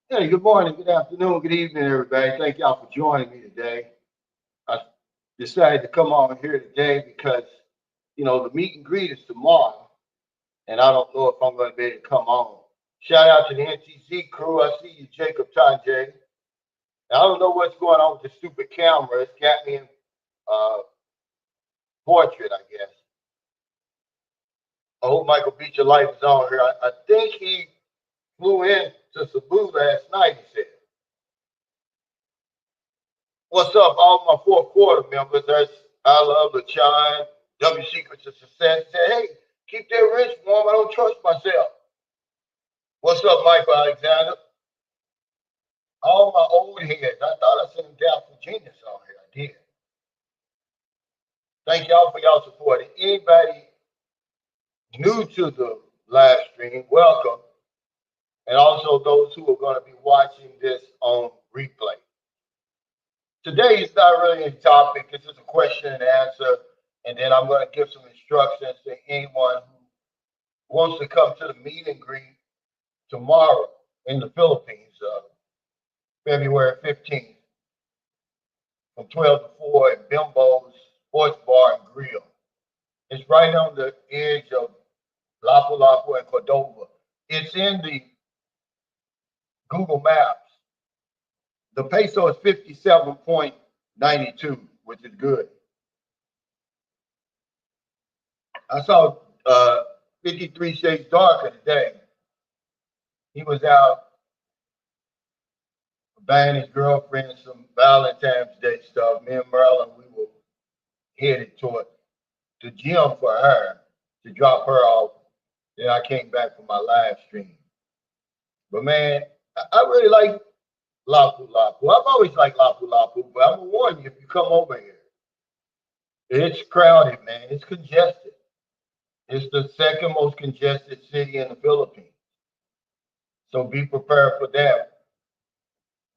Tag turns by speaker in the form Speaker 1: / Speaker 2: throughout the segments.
Speaker 1: Hey, good morning, good afternoon, good evening, everybody. Thank y'all for joining me today. I decided to come on here today because, the meet and greet is tomorrow, and I don't know if I'm going to be able to come on. Shout out to the NTZ crew. I see you, Jacob Tanjay. I don't know what's going on with the stupid camera. It's got me in uh, portrait, I guess. I hope Michael Beecher Life is on here. I think he flew in to Cebu last night, he said. What's up, all my fourth quarter members? That's I love LaChon, W Secrets of Success. Say, hey, keep that wrist warm. I don't trust myself. What's up, Michael Alexander? All my old heads. I thought I sent them down for genius on here. I did. Thank y'all for y'all support. Anybody new to the live stream, welcome. And also those who are going to be watching this on replay. Today is not really a topic. This is a question and answer. And then I'm going to give some instructions to anyone who wants to come to the meet and greet tomorrow in the Philippines, February 15th, from 12 to 4 at Bimbo's Sports Bar and Grill. It's right on the edge of Lapu-Lapu and Cordova. It's in the Google Maps. The peso is 57.92, which is good. I saw 53 Shades Darker today. He was out buying his girlfriend some Valentine's Day stuff. Me and Merlin, we were headed toward the gym for her to drop her off. Then I came back for my live stream. But man, I really like Lapu Lapu. I've always liked Lapu Lapu, but I'm gonna warn you if you come over here, it's crowded, man. It's congested. It's the second most congested city in the Philippines. So be prepared for that.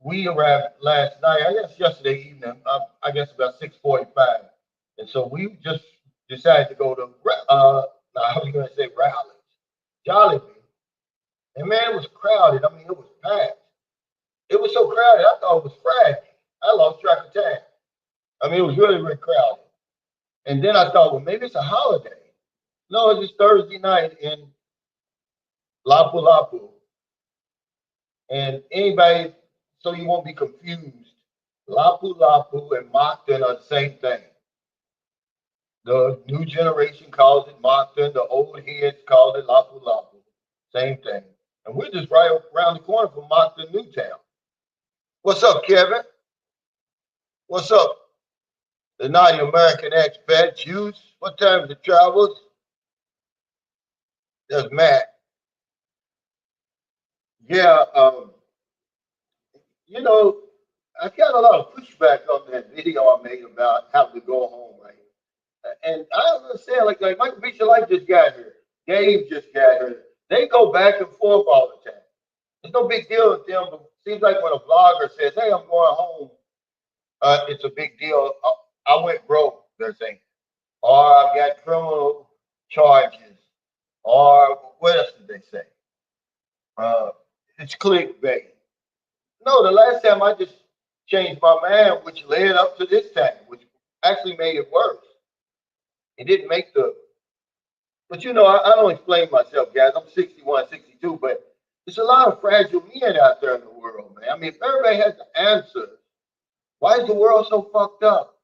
Speaker 1: We arrived last night, I guess yesterday evening, I guess about 6:45. And so we just decided to go to, I was going to say rallies, Jollibee. And man, it was crowded. I mean, it was packed. It was so crowded, I thought it was Friday. I lost track of time. I mean, it was really, really crowded. And then I thought, well, maybe it's a holiday. No, it's just Thursday night in Lapu Lapu. And anybody, so you won't be confused, Lapu Lapu and Moncton are the same thing. The new generation calls it Moncton. The old heads call it Lapu Lapu. Same thing. And we're just right around the corner from Moncton, Newtown. What's up, Kevin? What's up? The naughty American expat, Juice. What time is it travels? There's Matt. Yeah, you know, I got a lot of pushback on that video I made about how to go home, right? And I understand, like Michael Beecher Life just got here. Dave just got here. They go back and forth all the time. It's no big deal with them, but it seems like when a vlogger says, hey, I'm going home, it's a big deal. I went broke, they're saying. Or I've got criminal charges. Or what else did they say? It's clickbait. No, the last time I just changed my mind, which led up to this time, which actually made it worse. It didn't make the, but I don't explain myself, guys. I'm 61, 62, but there's a lot of fragile men out there in the world, man. I mean, if everybody has the answers, why is the world so fucked up?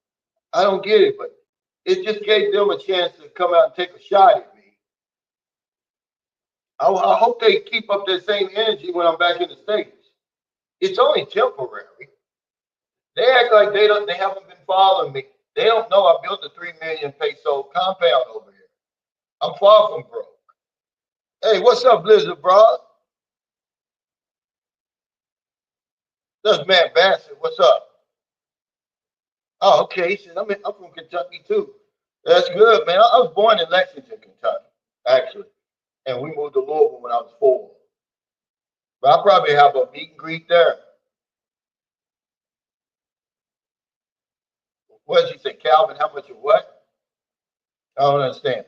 Speaker 1: I don't get it, but it just gave them a chance to come out and take a shot at me. I hope they keep up that same energy when I'm back in the States. It's only temporary. They act like they haven't been following me. They don't know I built a 3 million peso compound over here. I'm far from broke. Hey, what's up, Blizzard Bros? That's Matt Bassett. What's up? Oh, okay. He said, I'm from Kentucky too. That's good, man. I was born in Lexington, Kentucky, actually. And we moved to Louisville when I was 4. But I'll probably have a meet and greet there. What did you say, Calvin? How much of what? I don't understand.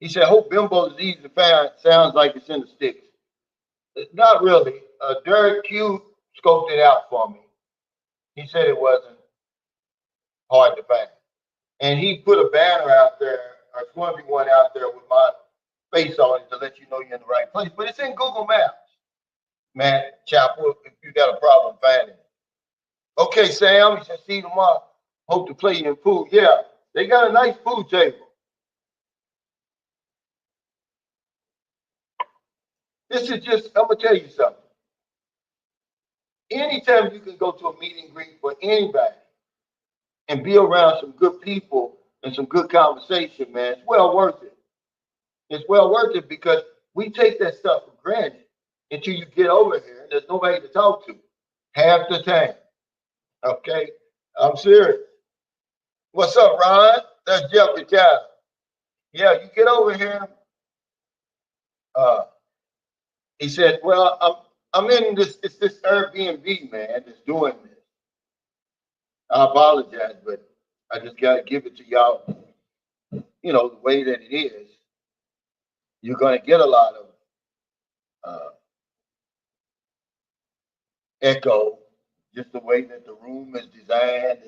Speaker 1: He said, hope Bimbo is easy to find. Sounds like it's in the sticks. Not really. Derek Q scoped it out for me. He said it wasn't hard to find. And he put a banner out there, or it's going to be one out there with my face on it to let you know you're in the right place. But it's in Google Maps. Matt Chapel, if you got a problem finding it. Okay, Sam, he said, see you tomorrow. Hope to play you in pool. Yeah, they got a nice pool table. This is just, I'm going to tell you something. Anytime you can go to a meet and greet for anybody and be around some good people and some good conversation, man, it's well worth it. It's well worth it because we take that stuff for granted until you get over here and there's nobody to talk to half the time. Okay? I'm serious. What's up, Ron? That's Jeffrey Child. Yeah, you get over here. He said, well, I'm in this, it's this Airbnb, man, that's doing this. I apologize, but I just got to give it to y'all, you know, the way that it is. You're going to get a lot of echo, just the way that the room is designed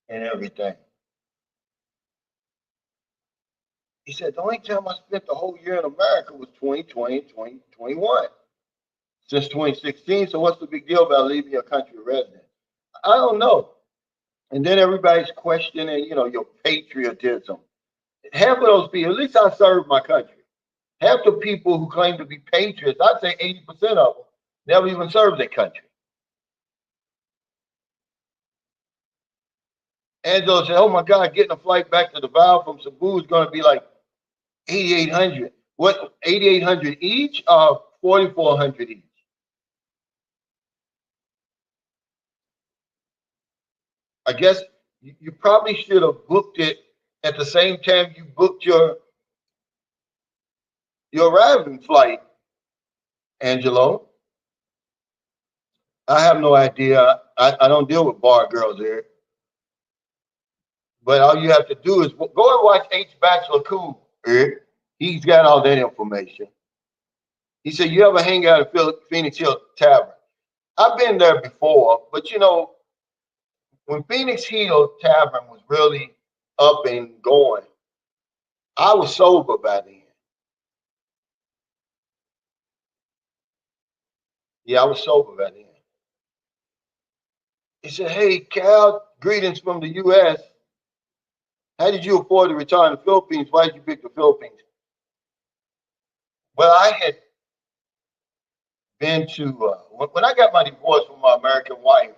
Speaker 1: and everything. He said, the only time I spent the whole year in America was 2020, 2021. Since 2016, so what's the big deal about leaving your country resident? I don't know. And then everybody's questioning, you know, your patriotism. Half of those people, at least I served my country. Half the people who claim to be patriots, I'd say 80% of them, never even served their country. Angelo said, oh my God, getting a flight back to the Val from Cebu is going to be like 8,800. What, 8,800 each or 4,400 each? I guess you probably should have booked it at the same time you booked your arriving flight, Angelo. I have no idea. I don't deal with bar girls here. But all you have to do is go and watch H. Bachelor Cool. He's got all that information. He said, you ever hang out at Phoenix Hill Tavern? I've been there before, but you know, when Phoenix Hill Tavern was really up and going, I was sober by then. Yeah, I was sober by then. He said, hey, Cal, greetings from the U.S. How did you afford to retire in the Philippines? Why did you pick the Philippines? Well, I had been to, when I got my divorce from my American wife,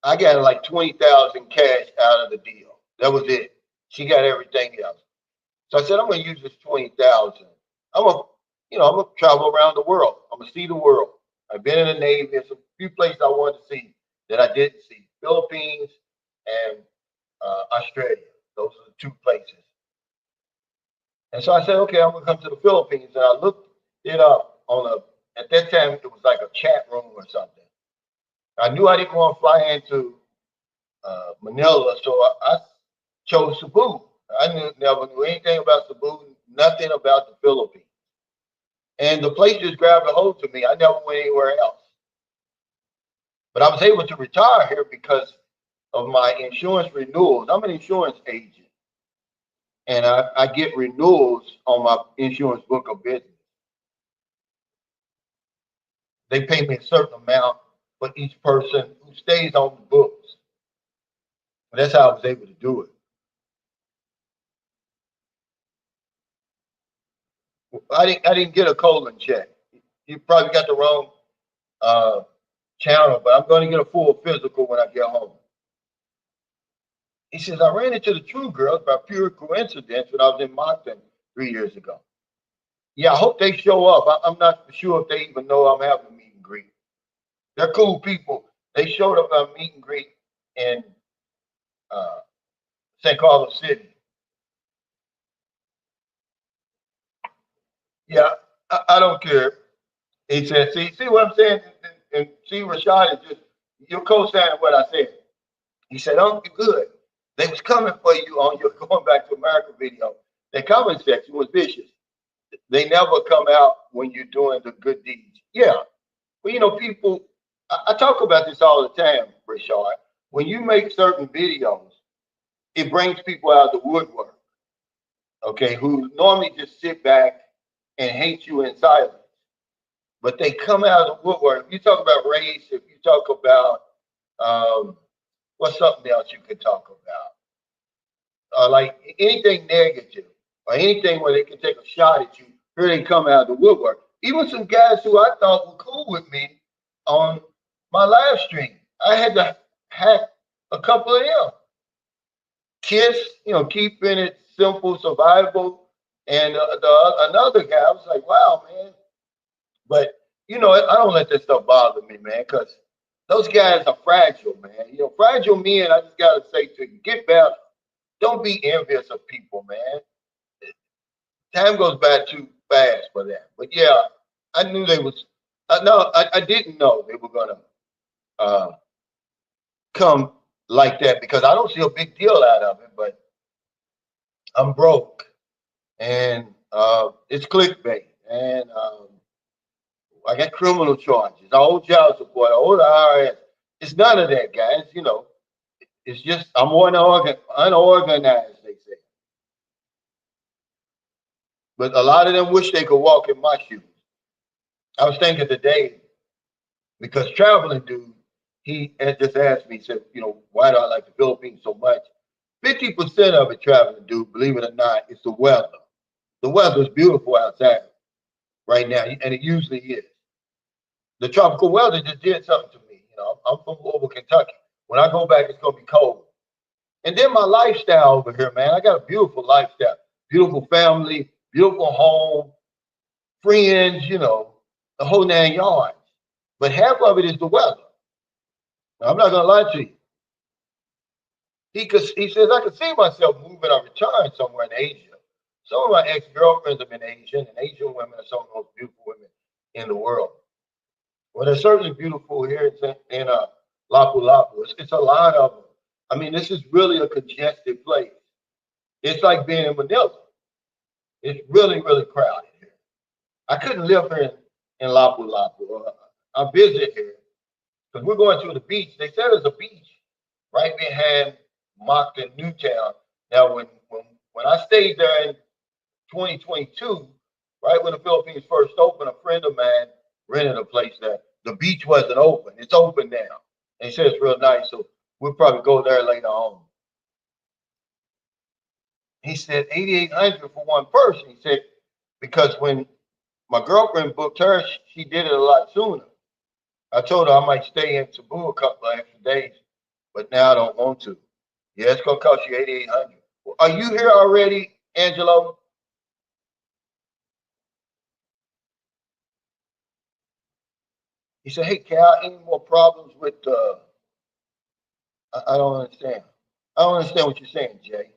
Speaker 1: I got like 20,000 cash out of the deal. That was it. She got everything else. So I said, I'm going to use this 20,000. I'm going to travel around the world. I'm going to see the world. I've been in the Navy. There's a few places I wanted to see that I didn't see. Philippines and Australia. Those are the two places. And so I said, okay, I'm going to come to the Philippines. And I looked it up at that time, it was like a chat room or something. I knew I didn't want to fly into Manila, so I chose Cebu. I never knew anything about Cebu, nothing about the Philippines. And the place just grabbed a hold to me. I never went anywhere else. But I was able to retire here because of my insurance renewals. I'm an insurance agent. And I get renewals on my insurance book of business. They pay me a certain amount for each person who stays on the books. And that's how I was able to do it. I didn't get a colon check. You probably got the wrong channel, but I'm going to get a full physical when I get home. He says, I ran into the True Girls by pure coincidence when I was in Moncton 3 years ago. Yeah, I hope they show up. I'm not sure if they even know I'm having a meet and greet. They're cool people. They showed up at a meet and greet in St. Carlos City. Yeah, I don't care. He said, see what I'm saying? And see, Rashad is just, you're co-signing what I said. He said, oh, you're good. They was coming for you on your Going Back to America video. The comment section was vicious. They never come out when you're doing the good deeds. Yeah, Well, people, I talk about this all the time, Rashard. When you make certain videos, it brings people out of the woodwork, okay, who normally just sit back and hate you in silence. But they come out of the woodwork. If you talk about race, if you talk about um, what's something else you could talk about, like anything negative or anything where they can take a shot at you, here they come out of the woodwork. Even some guys who I thought were cool with me on my live stream, I had to hack a couple of them. Kiss, keeping it simple, survival, and another guy. I was like, wow, man. But I don't let that stuff bother me, man, because those guys are fragile, man. Fragile men. I just gotta say to you, get better. Don't be envious of people, man. Time goes by too fast for that. But yeah, I knew they was. No, I didn't know they were gonna uh, come like that because I don't see a big deal out of it. But I'm broke, and it's clickbait, and I got criminal charges. I owe child support. I owe the IRS. It's none of that, guys. It's just I'm more unorganized. They say, but a lot of them wish they could walk in my shoes. I was thinking today because traveling dude, he had just asked me, he said, why do I like the Philippines so much? 50% of it, traveling dude, believe it or not, is the weather. The weather is beautiful outside right now, and it usually is. The tropical weather just did something to me. I'm from Louisville, Kentucky. When I go back, it's gonna be cold. And then my lifestyle over here, man. I got a beautiful lifestyle, beautiful family, beautiful home, friends, the whole 9 yards. But half of it is the weather. Now, I'm not gonna lie to you. He says I could see myself moving or retiring somewhere in Asia. Some of my ex-girlfriends have been Asian, and Asian women are some of the most beautiful women in the world. Well, they're certainly beautiful here in Lapu Lapu. It's a lot of them. I mean, this is really a congested place. It's like being in Manila. It's really, really crowded here. I couldn't live here in Lapu Lapu. I visit here because we're going to the beach. They said there's a beach right behind Moncton, Newtown. Now, when I stayed there in 2022, right when the Philippines first opened, a friend of mine rented a place there. The beach wasn't open. It's open now. And he said it's real nice, so we'll probably go there later on. He said 8,800 for one person. He said because when my girlfriend booked her, she did it a lot sooner. I told her I might stay in Cebu a couple of extra days, but now I don't want to. Yeah, it's gonna cost you 8,800. Are you here already, Angelo? He said, "Hey, Cal, any more problems with?" I don't understand. I don't understand what you're saying, Jay.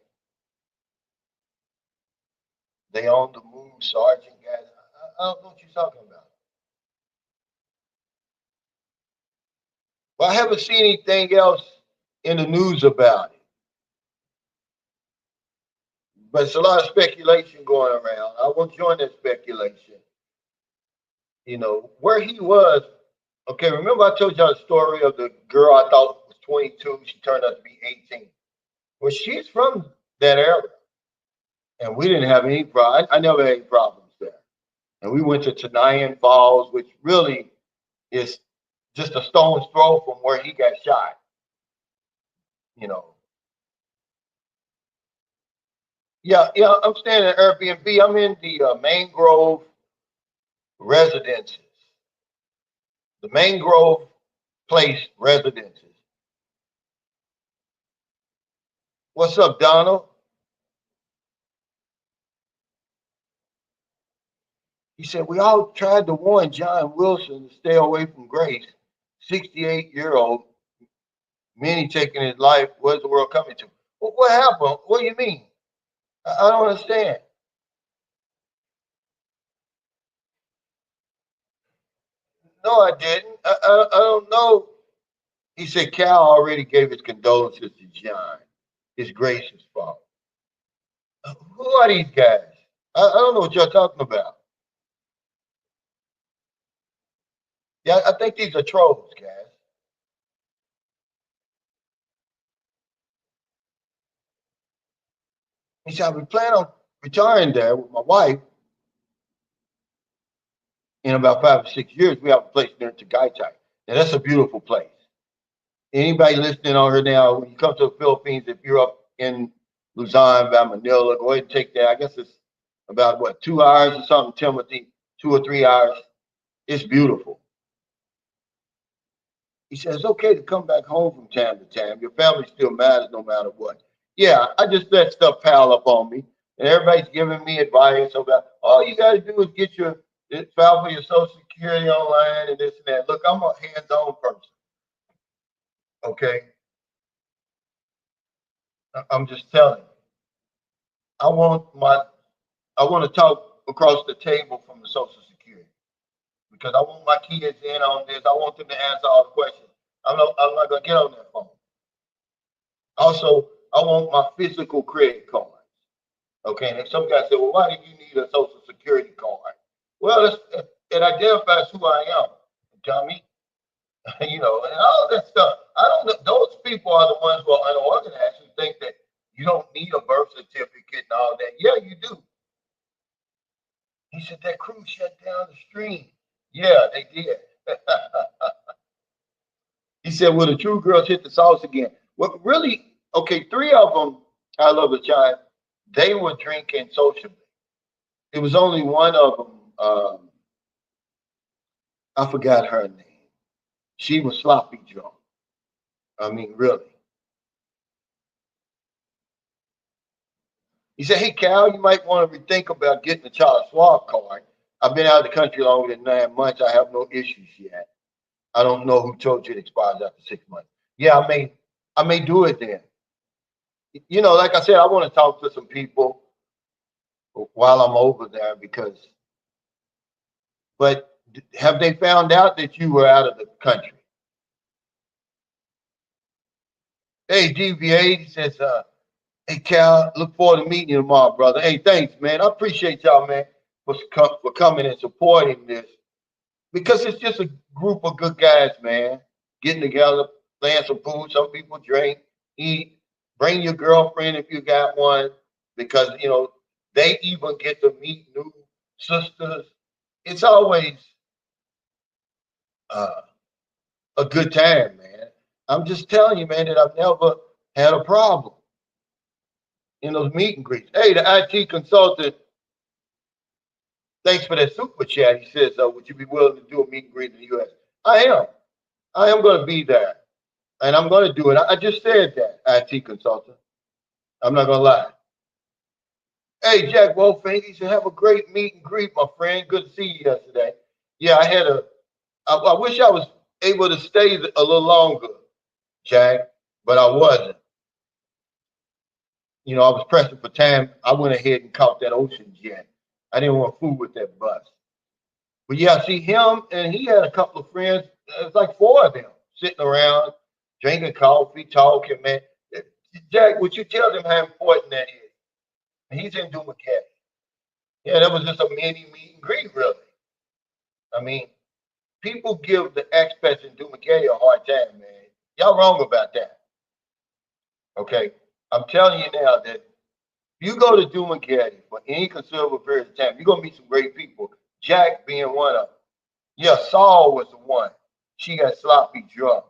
Speaker 1: They on the move, Sergeant guys. I don't know what you're talking about. Well, I haven't seen anything else in the news about it. But it's a lot of speculation going around. I won't join that speculation. Where he was. Okay, remember I told y'all the story of the girl I thought was 22. She turned out to be 18. Well, she's from that area, and we didn't have any problem. I never had any problems there. And we went to Tenayan Falls, which really is just a stone's throw from where he got shot. You know, yeah, yeah. I'm staying at Airbnb. I'm in the Mangrove Residences, the Mangrove Place Residences. What's up, Donald? He said, we all tried to warn John Wilson to stay away from Grace. 68-year-old, many taking his life. Where's the world coming to? Well, what happened? What do you mean? I don't understand. No, I didn't. I don't know. He said Cal already gave his condolences to John. It's Grace's fault. Who are these guys? I don't know what you're talking about. Yeah, I think these are trolls, guys. He said, we plan on retiring there with my wife in about 5 or 6 years. We have a place near Tagaytay. Now, that's a beautiful place. Anybody listening on here now, when you come to the Philippines, if you're up in Luzon by Manila, go ahead and take that. I guess it's about what, 2 hours or something, Timothy, 2 or 3 hours. It's beautiful. He says it's okay to come back home from time to time. Your family still matters no matter what. Yeah, I just let stuff pile up on me, and everybody's giving me advice about all you got to do is get your file for your Social Security online and this and that. Look, I'm a hands-on person. Okay, I'm just telling you. I want my I want to talk across the table from the Social Security because I want my kids in on this. I want them to answer all the questions. I'm not going to get on that phone. Also, I want my physical credit card. Okay, and some guy said, well, why do you need a Social Security card? Well, it identifies who I am, dummy. You know, and all that stuff. I don't know. Those people are the ones who are unorganized who think that you don't need a birth certificate and all that. Yeah, you do. He said that crew shut down the stream. Yeah, they did. He said, "Will the true girls hit the sauce again?" Well, really, okay, three of them, I love the child. They were drinking socially. It was only one of them. I forgot her name. She was sloppy drunk. I mean, really. He said, "Hey, Cal, you might want to rethink about getting a child swab card. I've been out of the country longer than 9 months. I have no issues yet. I don't know who told you it expires after 6 months. Yeah, I may do it then. You know, like I said, I want to talk to some people while I'm over there because, but have they found out that you were out of the country?" Hey, DVA, he says, hey, Cal, look forward to meeting you tomorrow, brother. Hey, thanks, man. I appreciate y'all, man, for coming and supporting this because it's just a group of good guys, man, getting together, playing some pool. Some people drink, eat, bring your girlfriend if you got one, because you know they even get to meet new sisters. It's always uh, a good time, man. I'm just telling you, man, that I've never had a problem in those meet and greets. Hey, the IT consultant, thanks for that super chat. He says, would you be willing to do a meet and greet in the U.S.? I am. I am going to be there. And I'm going to do it. I just said that, IT consultant. I'm not going to lie. Hey, Jack Wolfing, he said, have a great meet and greet, my friend. Good to see you yesterday. Yeah, I wish I was able to stay a little longer, Jack, but I wasn't. You know, I was pressing for time. I went ahead and caught that ocean jet. I didn't want to fool with that bus. But yeah, see him, and he had a couple of friends. It was like four of them sitting around, drinking coffee, talking, man. Jack, would you tell them how important that is? And he's in Dumacat. Yeah, that was just a mini meet and greet, really. I mean, people give the expats in Dumacat a hard time, man. Y'all wrong about that. Okay. I'm telling you now that if you go to Dumacat for any considerable period of time, you're gonna meet some great people. Jack being one of them. Yeah, Saul was the one. She got sloppy drunk.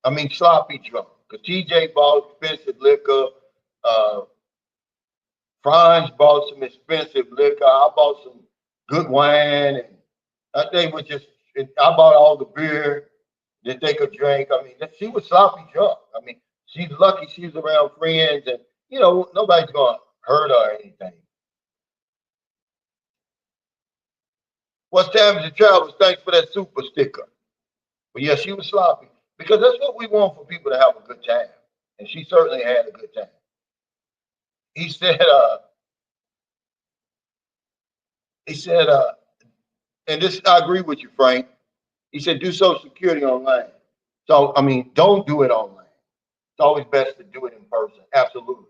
Speaker 1: I mean, sloppy drunk. Because TJ bought expensive liquor. Uh, Franz bought some expensive liquor. I bought some good wine. And I think was just, I bought all the beer that they could drink. I mean, she was sloppy drunk. I mean, she's lucky she's around friends and, you know, nobody's going to hurt her or anything. What's time is the travelers? Thanks for that super sticker. But yeah, she was sloppy because that's what we want for people to have a good time. And she certainly had a good time. He said, he said, and this I agree with you, Frank. He said, do Social Security online. So I mean, don't do it online. It's always best to do it in person. Absolutely.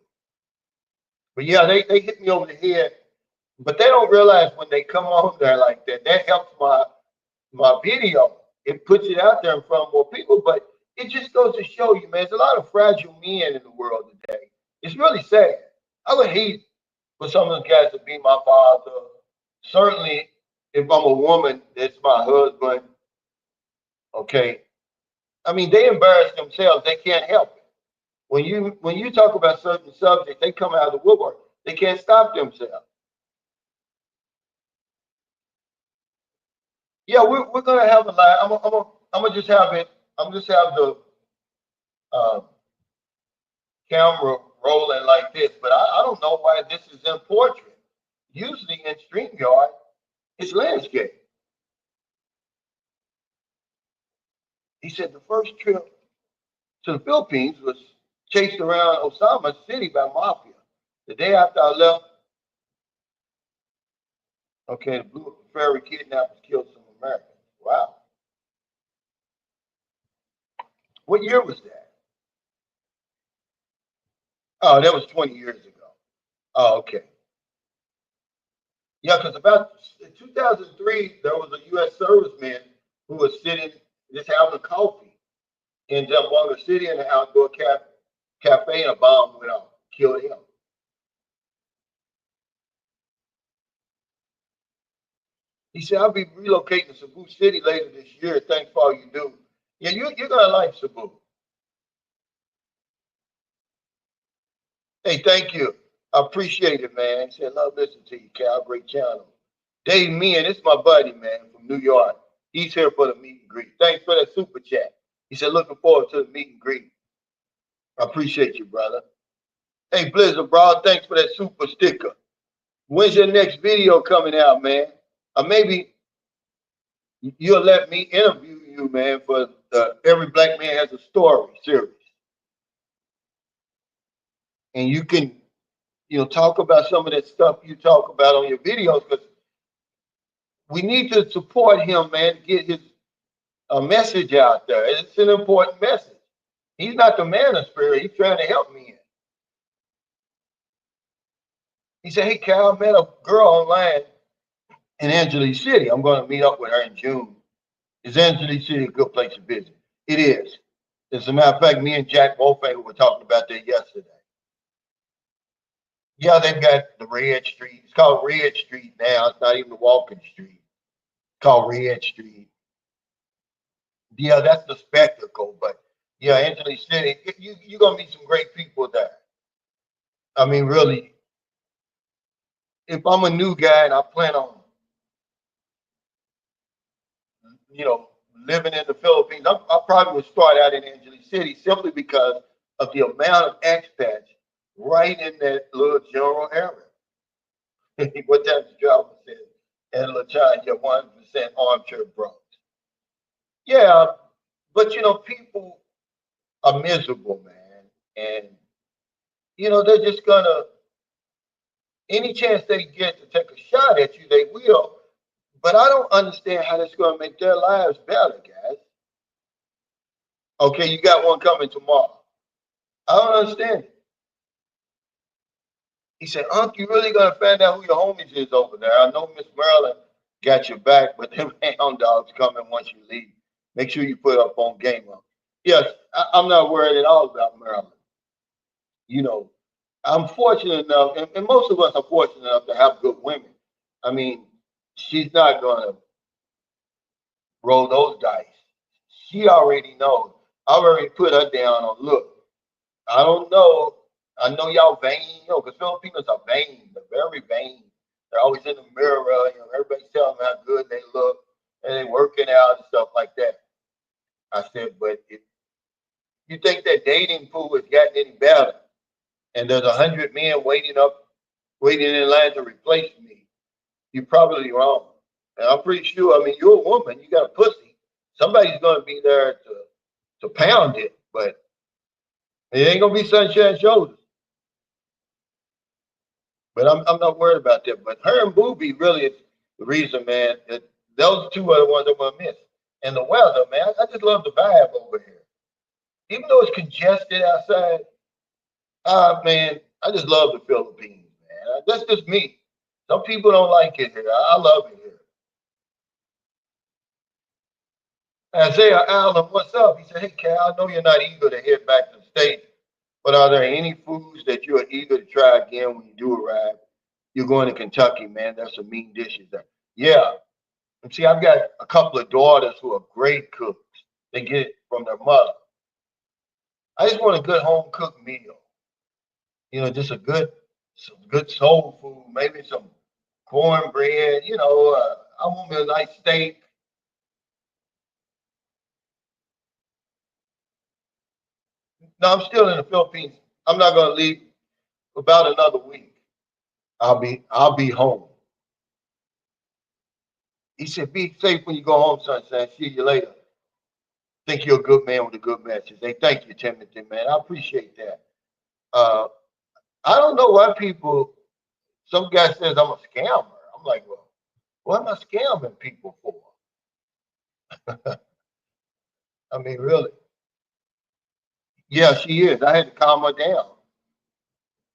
Speaker 1: But yeah, they hit me over the head. But they don't realize when they come on there like that, that helps my video. It puts it out there in front of more people. But it just goes to show you, man, there's a lot of fragile men in the world today. It's really sad. I would hate for some of those guys to be my father. Certainly, if I'm a woman, that's my husband. Okay. I mean, they embarrass themselves. They can't help it. When you talk about certain subjects, they come out of the woodwork. They can't stop themselves. Yeah, we're gonna have a live. I'm gonna just have it. I'm just have the uh, camera rolling like this, but I don't know why this is in portrait. Usually in StreamYard, it's landscape. He said the first trip to the Philippines was chased around Osama City by mafia. The day after I left, okay, the Blue Ferry kidnappers killed some Americans. Wow. What year was that? Oh, that was 20 years ago. Oh, okay. Yeah, because about in 2003, there was a U.S. serviceman who was sitting just having a coffee in Zamboanga City in an outdoor cafe, and a bomb went off, killed him. He said, "I'll be relocating to Cebu City later this year. Thanks for all you do." Yeah, you're gonna like Cebu. Hey, thank you. I appreciate it, man. He said, "Love listening to you, Cal. Great channel." Dave Meehan, this is my buddy, man, from New York. He's here for the meet and greet. Thanks for that super chat. He said, "Looking forward to the meet and greet." I appreciate you, brother. Hey, Blizzard, bro, thanks for that super sticker. When's your next video coming out, man? Or maybe you'll let me interview you, man, for the Every Black Man Has a Story series. And you can, talk about some of that stuff you talk about on your videos, because we need to support him, man, to get his message out there. It's an important message. He's not the man of spirit. He's trying to help me. He said, "Hey, Cal, I met a girl online in Angeles City. I'm going to meet up with her in June. Is Angeles City a good place to visit?" It is. As a matter of fact, me and Jack Wolfang were talking about that yesterday. Yeah, they've got the Red Street. It's called Red Street now. It's not even the walking street. It's called Red Street. Yeah, that's the spectacle. But yeah, Angeles City, you're going to meet some great people there. I mean, really, if I'm a new guy and I plan on, you know, living in the Philippines, I probably would start out in Angeles City simply because of the amount of expats right in that little general area. What type of job was it? And LaChon, you're 100% armchair bros. Yeah, but people are miserable, man. And, they're just gonna, any chance they get to take a shot at you, they will. But I don't understand how that's gonna make their lives better, guys. Okay, you got one coming tomorrow. I don't understand it. He said, "Unc, you really gonna find out who your homies is over there? I know Miss Maryland got your back, but them hound dogs coming once you leave. Make sure you put up on game up." Yes, I'm not worried at all about Maryland. You know, I'm fortunate enough, and most of us are fortunate enough to have good women. I mean, she's not gonna roll those dice. She already knows. I already put her down on, look, I don't know. I know y'all vain, because Filipinos are vain. They're very vain. They're always in the mirror. Everybody's telling them how good they look, and they working out and stuff like that. I said, but if you think that dating pool has gotten any better, and there's 100 men waiting in line to replace me, you're probably wrong. And I'm pretty sure. I mean, you're a woman. You got a pussy. Somebody's going to be there to pound it, but it ain't gonna be sunshine shoulders. But I'm not worried about that. But her and Booby really is the reason, man. Those two are the ones I'm gonna miss. And the weather, man. I just love the vibe over here. Even though it's congested outside, man, I just love the Philippines, man. That's just me. Some people don't like it here. I love it here. Isaiah Allen, what's up? He said, hey, Cal, I know you're not eager to head back to the States, but are there any foods that you are eager to try again when you do arrive? You're going to Kentucky, man. There's some mean dishes there. Yeah. And see, I've got a couple of daughters who are great cooks. They get it from their mother. I just want a good home cooked meal. Just some good soul food, maybe some cornbread. I want me a nice steak. No, I'm still in the Philippines. I'm not going to leave about another week. I'll be home. He said, be safe when you go home, sunshine. See you later. Think you're a good man with a good message. Hey, thank you, Timothy, man. I appreciate that. Uh, I don't know why some guy says I'm a scammer. I'm like, well, what am I scamming people for? I mean, really? Yeah, she is. I had to calm her down.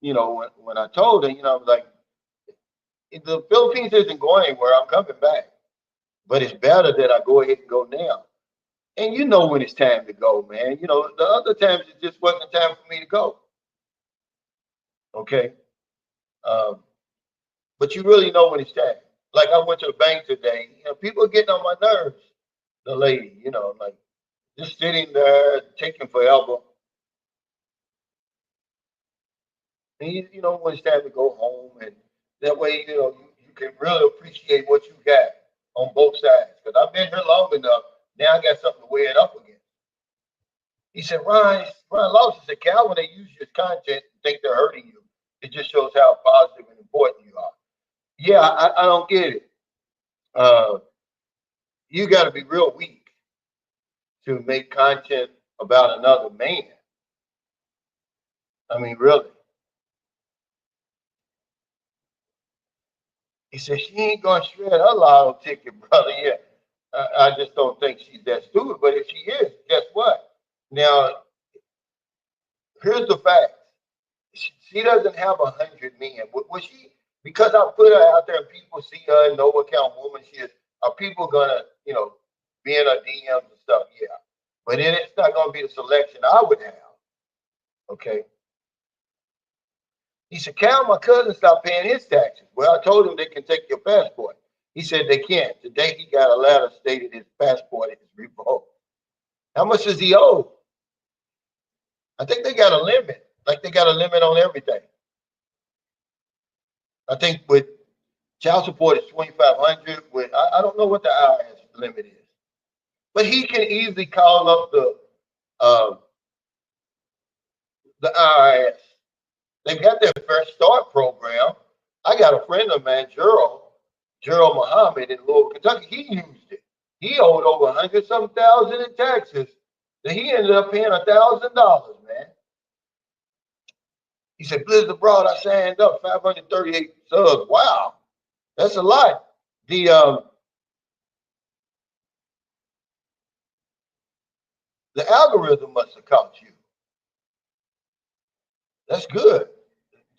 Speaker 1: When I told her, I was like, the Philippines isn't going anywhere. I'm coming back. But it's better that I go ahead and go now. And you know when it's time to go, man. The other times it just wasn't time for me to go. Okay. Um, but you really know when it's time. Like I went to the bank today. People are getting on my nerves. The lady, like just sitting there taking forever. And when it's time to go home, and that way, you can really appreciate what you got on both sides. Because I've been here long enough. Now I got something to weigh it up again. He said, Ron Lawson said, Cal, when they use your content and think they're hurting you, it just shows how positive and important you are. Yeah, I don't get it. Uh, you got to be real weak to make content about another man. I mean, really. He said, she ain't going to shred her lotto ticket, brother. Yeah, I just don't think she's that stupid. But if she is, guess what? Now, here's the fact. She doesn't have 100 men. Was she, because I put her out there and people see her and know what kind of woman she is, are people going to, be in her DMs and stuff? Yeah. But then it's not going to be the selection I would have. Okay. He said, Cal, my cousin stopped paying his taxes. Well, I told him they can take your passport. He said they can't. Today he got a letter stating his passport is revoked. How much does he owe? I think they got a limit. Like they got a limit on everything. I think with child support is 2,500. With I don't know what the IRS limit is, but he can easily call up the IRS. They've got their Fresh Start program. I got a friend of mine, Gerald Muhammad in Louisville, Kentucky. He used it. He owed over 100-some thousand in taxes. Then he ended up paying $1,000, man. He said, Blizzard Abroad, I signed up 538 subs. Wow, that's a lot. The algorithm must have caught you. That's good.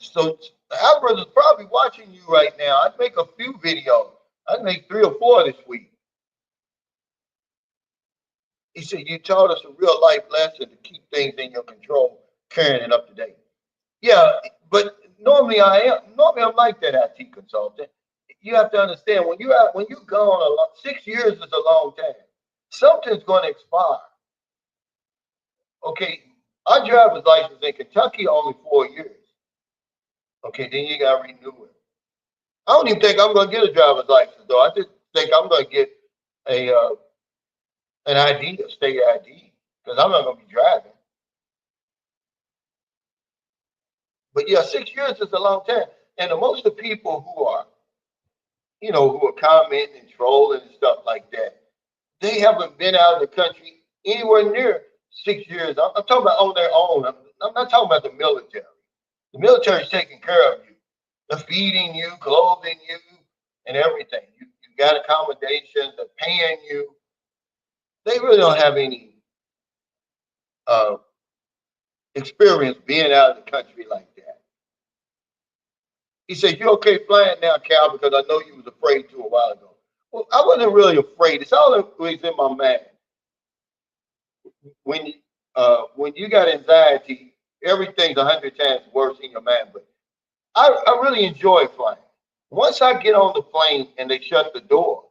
Speaker 1: So the algorithm's probably watching you right now. I'd make a few videos. I'd make 3 or 4 this week. He said, you taught us a real life lesson to keep things in your control, carrying it up to date. Yeah, but normally I'm like that IT consultant. You have to understand when you're gone 6 years is a long time. Something's going to expire. Okay, our driver's license in Kentucky only 4 years. Okay, then you got to renew it. I don't even think I'm going to get a driver's license though. I just think I'm going to get a an ID, a state ID, because I'm not going to be driving. But yeah, 6 years is a long time. And the most of the people who are commenting and trolling and stuff like that, they haven't been out of the country anywhere near 6 years. I'm talking about on their own. I'm not talking about the military. The military is taking care of you. They're feeding you, clothing you, and everything. You got accommodations, they're paying you. They really don't have any uh, experience being out of the country like that. He said, "You okay flying now, Cal? Because I know you was afraid to a while ago." Well, I wasn't really afraid. It's always in my mind. When when you got anxiety, everything's 100 times worse in your mind. But I really enjoy flying. Once I get on the plane and they shut the door,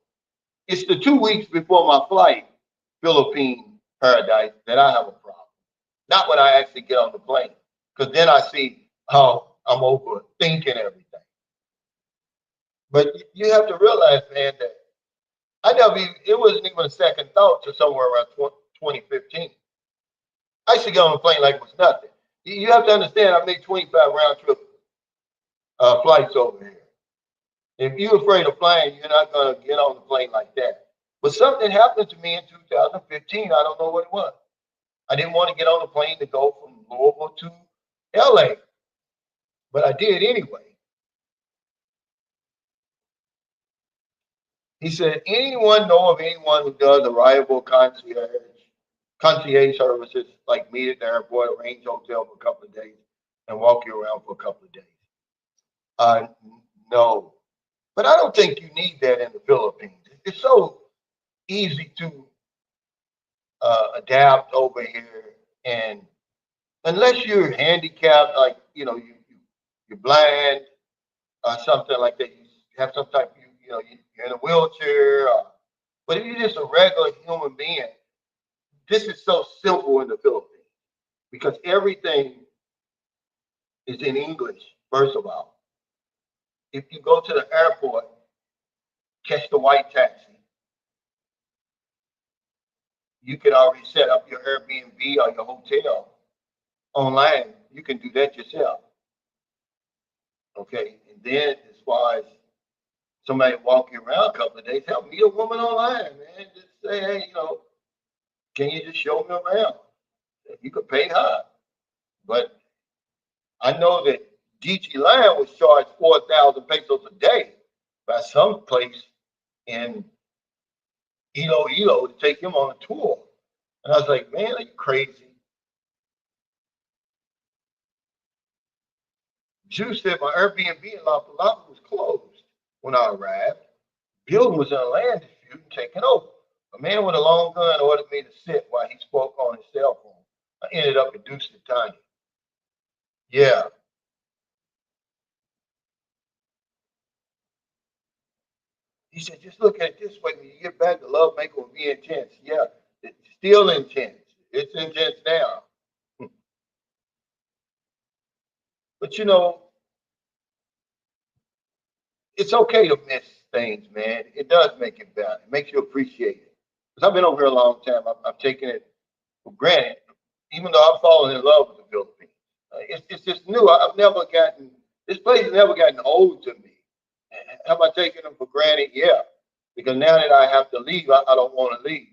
Speaker 1: it's the 2 weeks before my flight, Philippine paradise, that I have a problem. Not when I actually get on the plane, because then I see how I'm overthinking everything. But you have to realize, man, that it wasn't even a second thought to somewhere around 2015. I used to get on the plane like it was nothing. You have to understand, I made 25 round trip flights over here. If you're afraid of flying, you're not going to get on the plane like that. But something happened to me in 2015. I don't know what it was. I didn't want to get on the plane to go from Louisville to LA, but I did anyway. He said, anyone know of anyone who does arrival concierge services like meet at the airport, arrange hotel for a couple of days, and walk you around for a couple of days? Uh, no. But I don't think you need that in the Philippines. It's so easy to adapt over here, and unless you're handicapped, like you're blind or something like that, you have some type, you're in a wheelchair. But if you're just a regular human being, this is so simple in the Philippines because everything is in English. First of all, if you go to the airport, catch the white taxi, you can already set up your Airbnb or your hotel online. You can do that yourself. Okay. And then as far as somebody walking around a couple of days, help meet a woman online, man. Just say, hey, can you just show me around? You could pay her. But I know that DG Line was charged 4,000 pesos a day by some place in Iloilo to take him on a tour. And I was like, man, are you crazy? Jew said my Airbnb in La Palapa was closed when I arrived. Building was in a land dispute and taken over. A man with a long gun ordered me to sit while he spoke on his cell phone. I ended up reduced to tiny. Yeah. He said, just look at it this way. When you get back, the love making will be intense. Yeah, it's still intense. It's intense now. But it's okay to miss things, man. It does make it better. It makes you appreciate it. Because I've been over here a long time. I've taken it for granted, even though I've fallen in love with the Philippines. It's just new. This place has never gotten old to me. Have I taken them for granted? Yeah. Because now that I have to leave, I don't want to leave.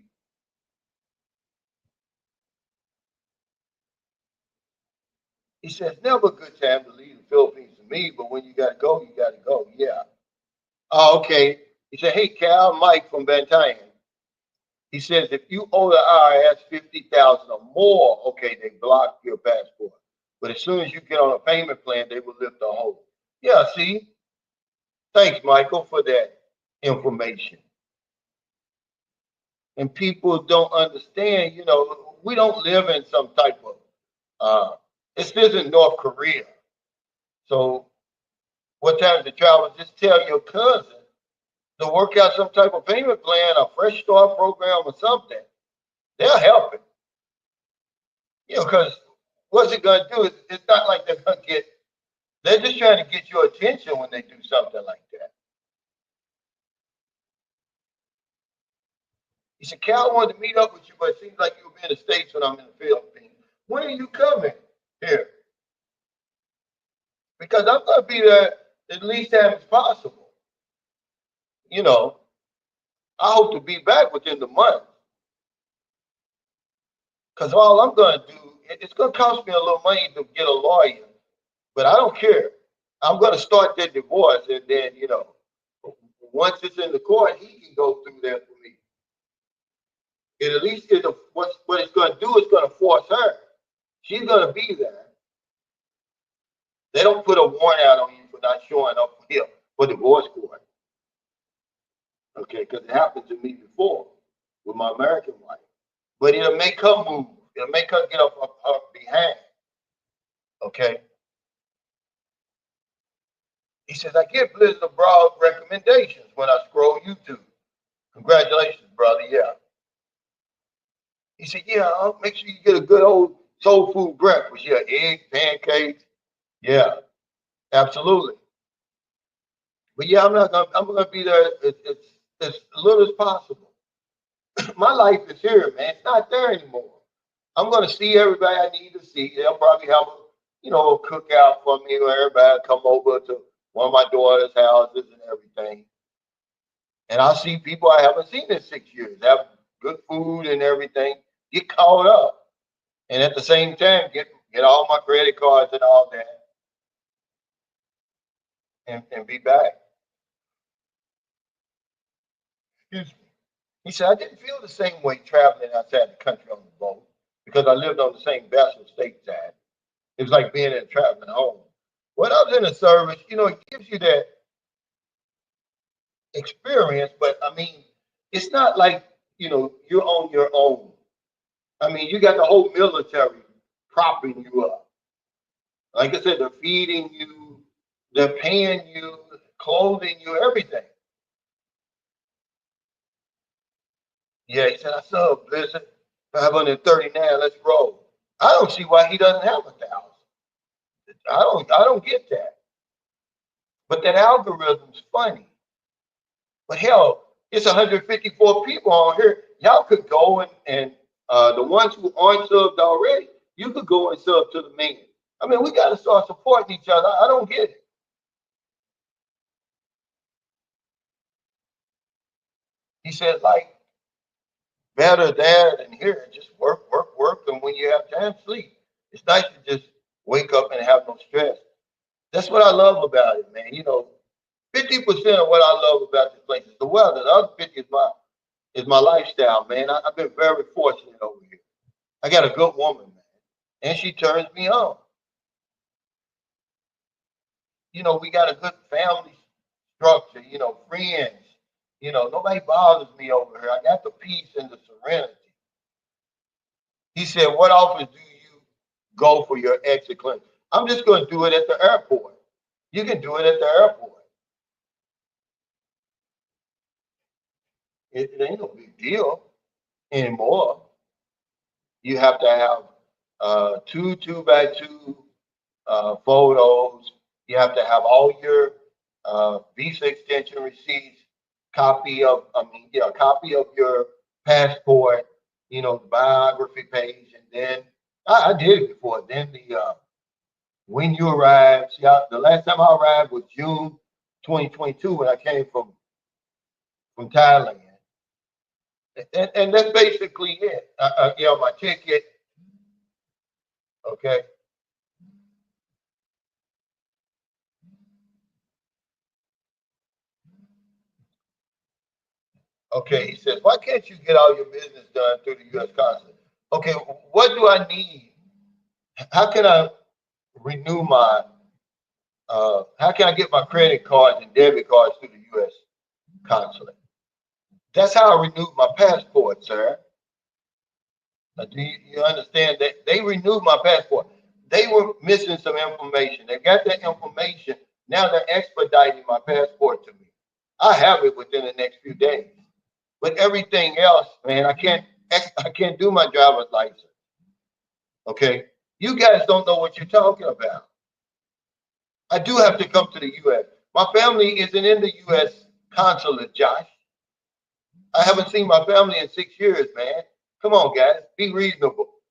Speaker 1: He says, never a good time to leave the Philippines to me, but when you got to go, you got to go. Yeah. Oh, okay. He said, hey, Cal, Mike from Bantayan. He says, if you owe the IRS 50,000 or more, okay, they block your passport. But as soon as you get on a payment plan, they will lift the hold. Yeah, see? Thanks, Michael, for that information. And people don't understand, we don't live in some type of, this isn't North Korea. So what time to travel? Just tell your cousin to work out some type of payment plan, a fresh start program or something. They'll help it. Because what's it going to do? It's not like they're just trying to get your attention when they do something like that. He said, Cal wanted to meet up with you, but it seems like you'll be in the States when I'm in the Philippines. When are you coming here? Because I'm going to be there at least as possible. I hope to be back within the month. Because all I'm going to do, it's going to cost me a little money to get a lawyer, but I don't care. I'm going to start that divorce, and then, once it's in the court, he can go through that for me. And at least what it's going to do is going to force her. She's going to be there. They don't put a warrant out on you for not showing up here for divorce court. Okay, because it happened to me before with my American wife. But it'll make her move. It'll make her get up her behind. Okay. He says, I give Blizzard broad recommendations when I scroll YouTube. Congratulations, brother. Yeah. He said, yeah, I'll make sure you get a good old soul food breakfast. Yeah, eggs, pancakes. Yeah, absolutely. But yeah, I'm gonna be there as little as possible. My life is here, man. It's not there anymore. I'm gonna see everybody I need to see. They'll probably have a cookout for me where everybody come over to one of my daughter's houses and everything. And I'll see people I haven't seen in 6 years, have good food and everything, get caught up. And at the same time, get all my credit cards and all that and be back. Excuse me. He said, I didn't feel the same way traveling outside the country on the boat because I lived on the same vessel stateside. It was like being in a traveling home. When I was in the service, it gives you that experience, but I mean, it's not like, you're on your own. I mean, you got the whole military propping you up. Like I said, they're feeding you, they're paying you, clothing you, everything. Yeah, he said, I saw a Blizzard 539, let's roll. I don't see why he doesn't have 1,000. I don't get that. But that algorithm's funny. But hell, it's 154 people on here. Y'all could go and the ones who aren't subbed already, you could go and sub to the man. I mean, we got to start supporting each other. I don't get it. He said, like, better there than here. Just work, work, work. And when you have time, sleep. It's nice to just wake up and have no stress. That's what I love about it, man. 50% of what I love about this place is the weather. The other 50 is my lifestyle, man. I've been very fortunate over here. I got a good woman, man, and she turns me on. We got a good family structure. Friends. Nobody bothers me over here. I got the peace and the serenity. He said, "What offers do you go for your exit clinic?" I'm just going to do it at the airport. You can do it at the airport. It ain't no big deal anymore. You have to have two 2x2 photos. You have to have all your visa extension receipts, copy of your passport, the biography page, and then I did it before. Then when you arrive, see, the last time I arrived was June 2022 when I came from Thailand. And that's basically it. My ticket. Okay. Okay. He says, why can't you get all your business done through the U.S. consulate? Okay. What do I need? How can I renew how can I get my credit cards and debit cards through the U.S. consulate? That's how I renewed my passport, sir. Do you understand that they renewed my passport? They were missing some information. They got that information. Now they're expediting my passport to me. I have it within the next few days. But everything else, man, I can't do my driver's license. Okay, you guys don't know what you're talking about. I do have to come to the U.S. My family isn't in the U.S. consulate, Josh. I haven't seen my family in 6 years, man. Come on, guys, be reasonable.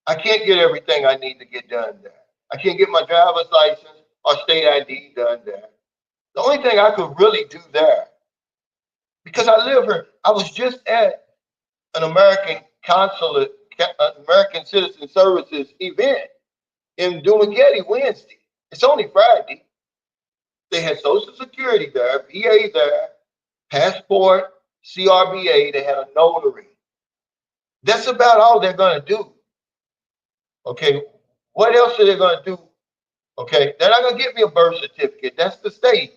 Speaker 1: I can't get everything I need to get done there. I can't get my driver's license or state ID done there. The only thing I could really do there, because I live here, I was just at an American Citizen Services event in Dumaguete Wednesday. It's only Friday. They had Social Security there, VA there, passport, CRBA. They had a notary. That's about all they're going to do. Okay, what else are they going to do Okay, they're not gonna give me a birth certificate. That's the state.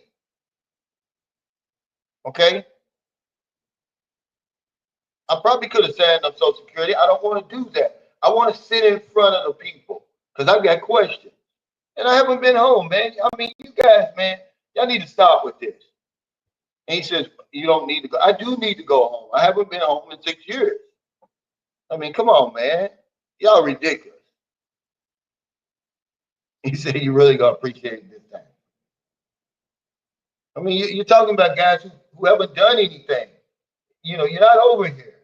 Speaker 1: Okay, I probably could have signed up Social Security. I don't want to do that. I want to sit in front of the people because I've got questions, and I haven't been home, man. I mean, you guys, man, y'all need to stop with this. And he says, you don't need to go. I do need to go home. I haven't been home in 6 years. I mean, come on, man. Y'all ridiculous. He said, you really gonna appreciate it this time. I mean, you're talking about guys who haven't done anything. You know, you're not over here.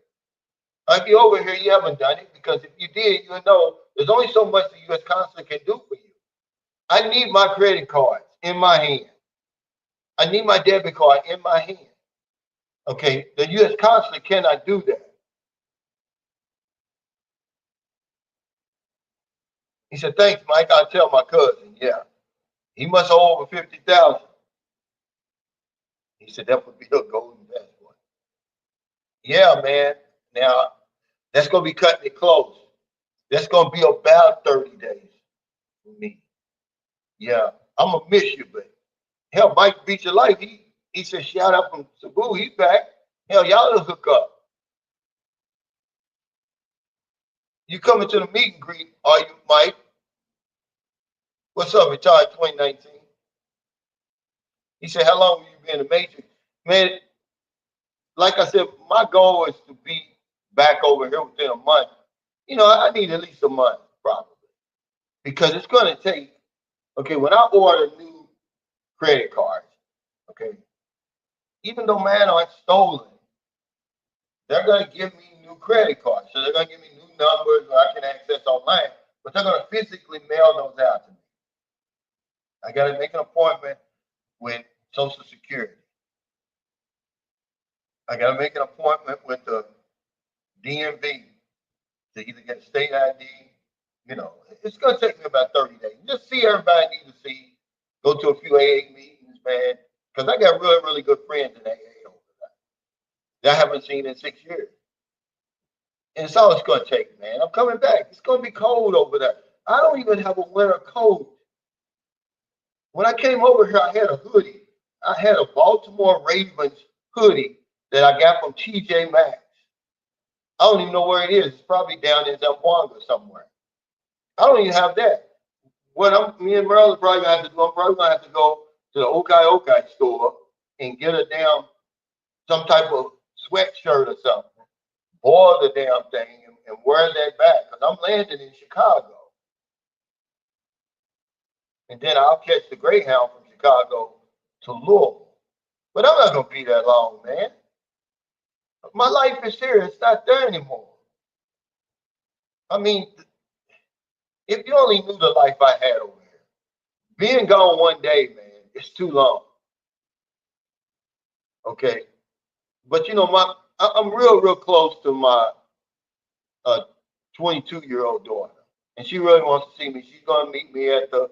Speaker 1: If you're over here, you haven't done it because if you did, you know there's only so much the U.S. consulate can do for you. I need my credit cards in my hand. I need my debit card in my hand. Okay, the U.S. consulate cannot do that. He said, "Thanks, Mike. I'll tell my cousin." Yeah, he must owe over 50,000. He said that would be a golden passport. Yeah, man. Now that's gonna be cutting it close. That's gonna be about 30 days for me. Yeah, I'm gonna miss you, but hell, Mike Beat Your Life. He said shout out from Cebu. He's back. Hell, y'all will hook up. You coming to the meet and greet? Are you, Mike? What's up? Retired 2019. He said, how long will you be in the Matrix? Man, like I said, my goal is to be back over here within a month. You know, I need at least a month probably because it's going to take. Okay, when I order new credit cards, okay, even though mine aren't stolen, they're going to give me new credit cards. So they're going to give me new numbers that I can access online, but they're going to physically mail those out to me. I got to make an appointment with Social Security. I got to make an appointment with the DMV to either get state ID. You know, it's going to take me about 30 days. Just see everybody I need to see. Go to a few AA meetings, man, because I got really, really good friends in AA over there that I haven't seen in 6 years. And it's all it's going to take, man. I'm coming back. It's going to be cold over there. I don't even have a winter coat. When I came over here, I had a hoodie. I had a Baltimore Ravens hoodie that I got from TJ Maxx. I don't even know where it is. It's probably down in Zamboanga somewhere. I don't even have that. Me and Merle are probably gonna have to do, I'm probably gonna have to go to the Okai Okai store and get a damn some type of sweatshirt or something. Boil the damn thing and wear that back because I'm landing in Chicago. And then I'll catch the Greyhound from Chicago to Louisville. But I'm not gonna be that long, man. My life is here. It's not there anymore. I mean, if you only knew the life I had over here, being gone one day, man, it's too long. Okay, but you know, I'm real close to my 22-year-old daughter, and she really wants to see me. She's gonna meet me at the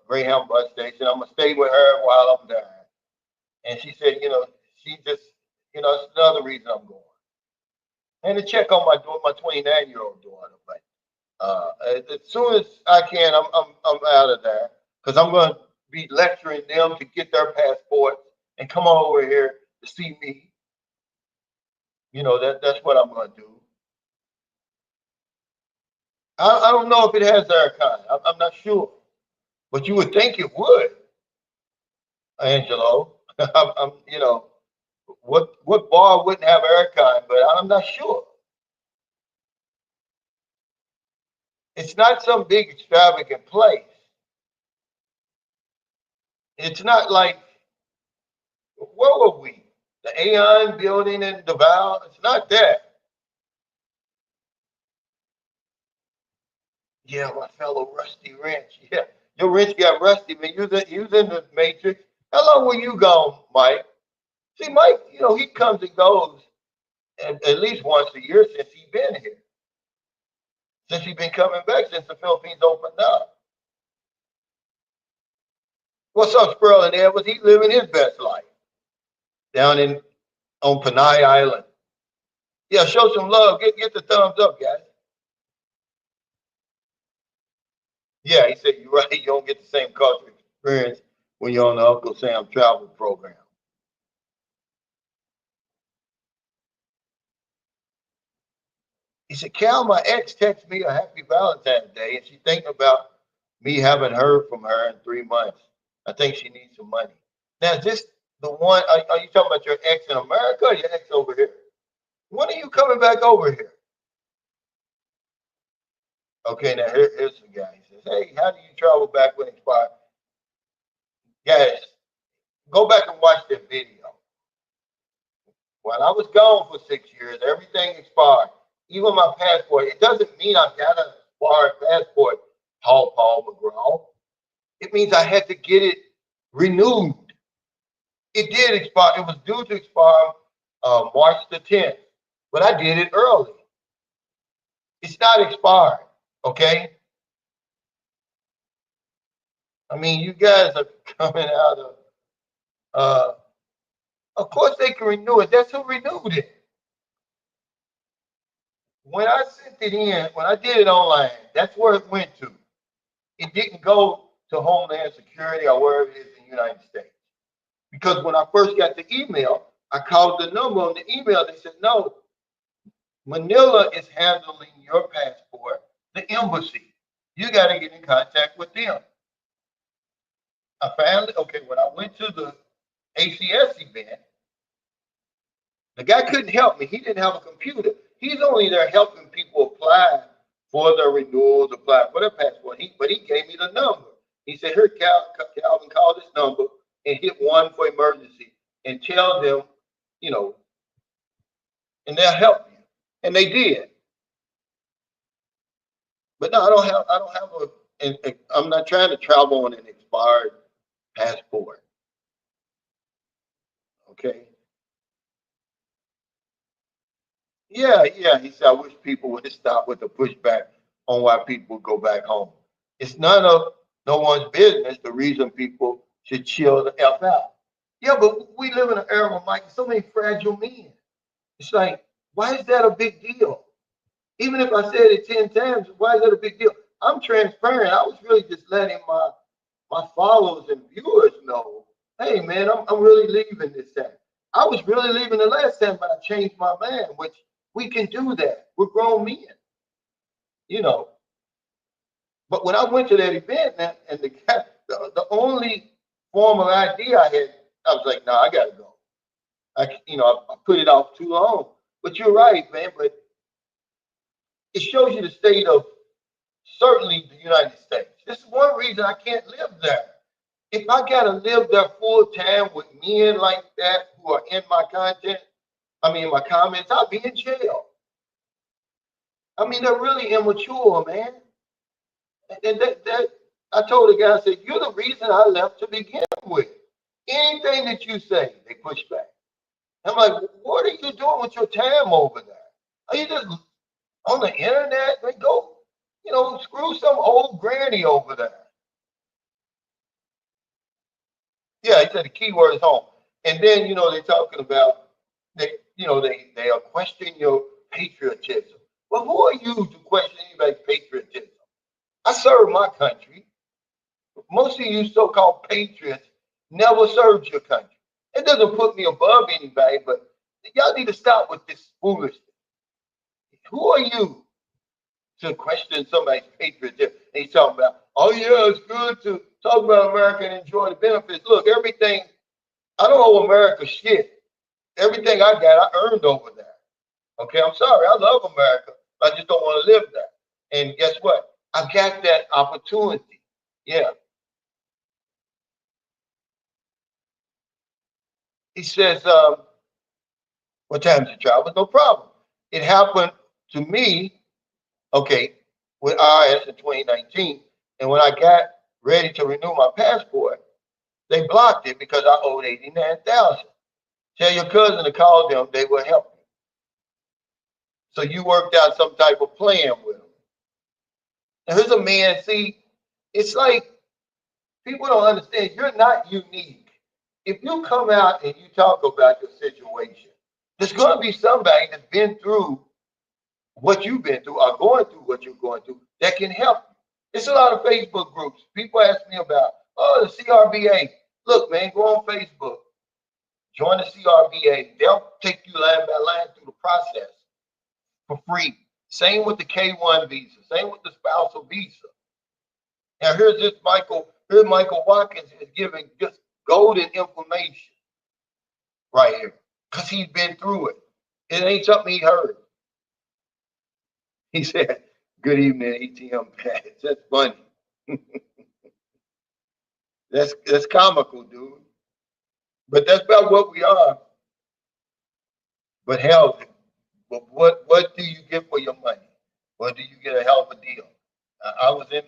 Speaker 1: Greyhound bus station. I'm gonna stay with her while I'm there. And she said, you know, she just, you know, it's another reason I'm going. And to check on my 29-year-old daughter, but as soon as I can, I'm out of there because I'm going to be lecturing them to get their passports and come over here to see me. You know that's what I'm going to do. I don't know if it has Zircon. I'm not sure, but you would think it would, Angelo. You know, what bar wouldn't have aircon, but I'm not sure. It's not some big extravagant place. It's not like where were we? The Aeon building in Davao. It's not that. Yeah, my fellow Rusty Wrench. Yeah, your wrench got rusty, man. You was in the Matrix. How long were you gone, Mike? See, Mike, you know he comes and goes at least once a year since he's been here. Since he's been coming back since the Philippines opened up. What's up, Sproul and Edwards? He's living his best life down in on Panay Island. Yeah, show some love. Get the thumbs up, guys. Yeah, he said you're right. You don't get the same cultural experience when you're on the Uncle Sam travel program. He said, Cal, my ex texted me a happy Valentine's Day, and she thinking about me haven't heard from her in 3 months. I think she needs some money. Now, is this the one? Are you talking about your ex in America or your ex over here? When are you coming back over here? Okay, now here's the guy. He says, hey, how do you travel back when expired? Guys, go back and watch that video. When I was gone for 6 years, everything expired. Even my passport. It doesn't mean I've got an expired passport, Paul McGraw. It means I had to get it renewed. It did expire. It was due to expire March the 10th, but I did it early. It's not expired, okay? I mean, you guys are coming out of course they can renew it. That's who renewed it. When I sent it in, when I did it online, that's where it went to. It didn't go to Homeland Security or wherever it is in the United States. Because when I first got the email, I called the number on the email. They said, no, Manila is handling your passport, the embassy. You got to get in contact with them. I found, okay, when I went to the ACS event, the guy couldn't help me. He didn't have a computer. He's only there helping people apply for their renewals, apply for their passport. But he gave me the number. He said, here, Calvin, call this number and hit one for emergency and tell them, you know, and they'll help you. And they did. But no, I don't have I'm not trying to travel on an expired passport. Okay. Yeah. He said, I wish people would stop with the pushback on why people go back home. It's none of no one's business the reason people should chill the F out. Yeah, but we live in an era, Mike, so many fragile men. It's like, why is that a big deal? Even if I said it 10 times, why is that a big deal? I'm transparent. I was really just letting my followers and viewers know, hey man, I'm really leaving this time. I was really leaving the last time, but I changed my mind, which we can do that. We're grown men, you know. But when I went to that event and the only form of ID I had, I was like, nah, I gotta go. I put it off too long. But you're right, man. But it shows you the state of certainly the United States. This is one reason I can't live there. If I gotta live there full time with men like that who are in my content, I mean my comments, I'll be in jail. I mean they're really immature, man. And that I told the guy, I said, you're the reason I left to begin with. Anything that you say, they push back. I'm like, what are you doing with your time over there? Are you just on the internet? They go, screw some old granny over there. Yeah, he said the key word is home. And then, they're talking about they are questioning your patriotism. Well, who are you to question anybody's patriotism? I serve my country. Most of you so-called patriots never served your country. It doesn't put me above anybody, but y'all need to stop with this foolishness. Who are you to question somebody's patriotism? And he's talking about, oh yeah, it's good to talk about America and enjoy the benefits. Look, everything, I don't owe America shit. Everything I got, I earned over there. Okay, I'm sorry, I love America. I just don't want to live there. And guess what? I got that opportunity. Yeah. He says, what time to travel? No problem. It happened to me, okay, with IRS in 2019. And when I got ready to renew my passport, they blocked it because I owed 89,000. Tell your cousin to call them, they will help you. So you worked out some type of plan with them. Now here's a man, see, it's like people don't understand you're not unique. If you come out and you talk about your situation, there's going to be somebody that's been through what you've been through or going through what you're going through that can help you. It's a lot of Facebook groups. People ask me about, oh, the CRBA. Look, man, go on Facebook, join the CRBA. They'll take you line by line through the process for free. Same with the K-1 visa. Same with the spousal visa. Now here's Michael Watkins is giving just golden information right here because he's been through it. It ain't something he heard. He said, "Good evening, ATM pads." That's funny. That's comical, dude. But that's about what we are. But hell, what do you get for your money? What do you get a hell of a deal? I was in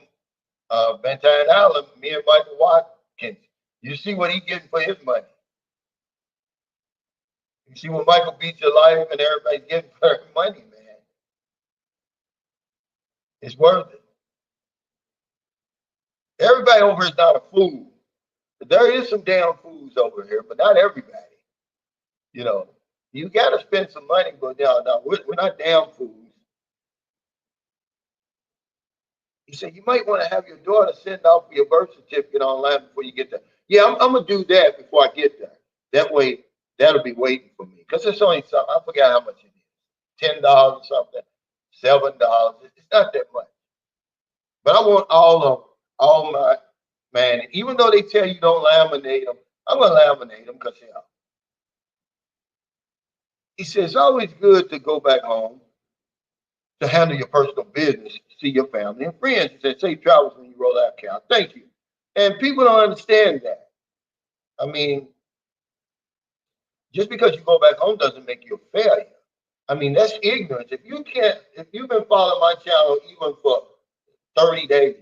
Speaker 1: Van Island, me and Michael Watkins. You see what he getting for his money. You see what Michael beats your life and everybody's getting for their money, man. It's worth it. Everybody over here is not a fool. There is some damn fools over here, but not everybody. You know, you got to spend some money, but no, we're not damn fools. He said, you might want to have your daughter send off your birth certificate online before you get there. Yeah, I'm going to do that before I get there. That way, that'll be waiting for me. Because it's only something, I forgot how much it is. $10 or something, $7. It's not that much. But I want all my, man, even though they tell you don't laminate them, I'm going to laminate them because, he says, it's always good to go back home to handle your personal business, see your family and friends. He said, safe travels when you roll out count. Thank you. And people don't understand that. I mean, just because you go back home doesn't make you a failure. I mean, that's ignorance. If you've been following my channel even for 30 days,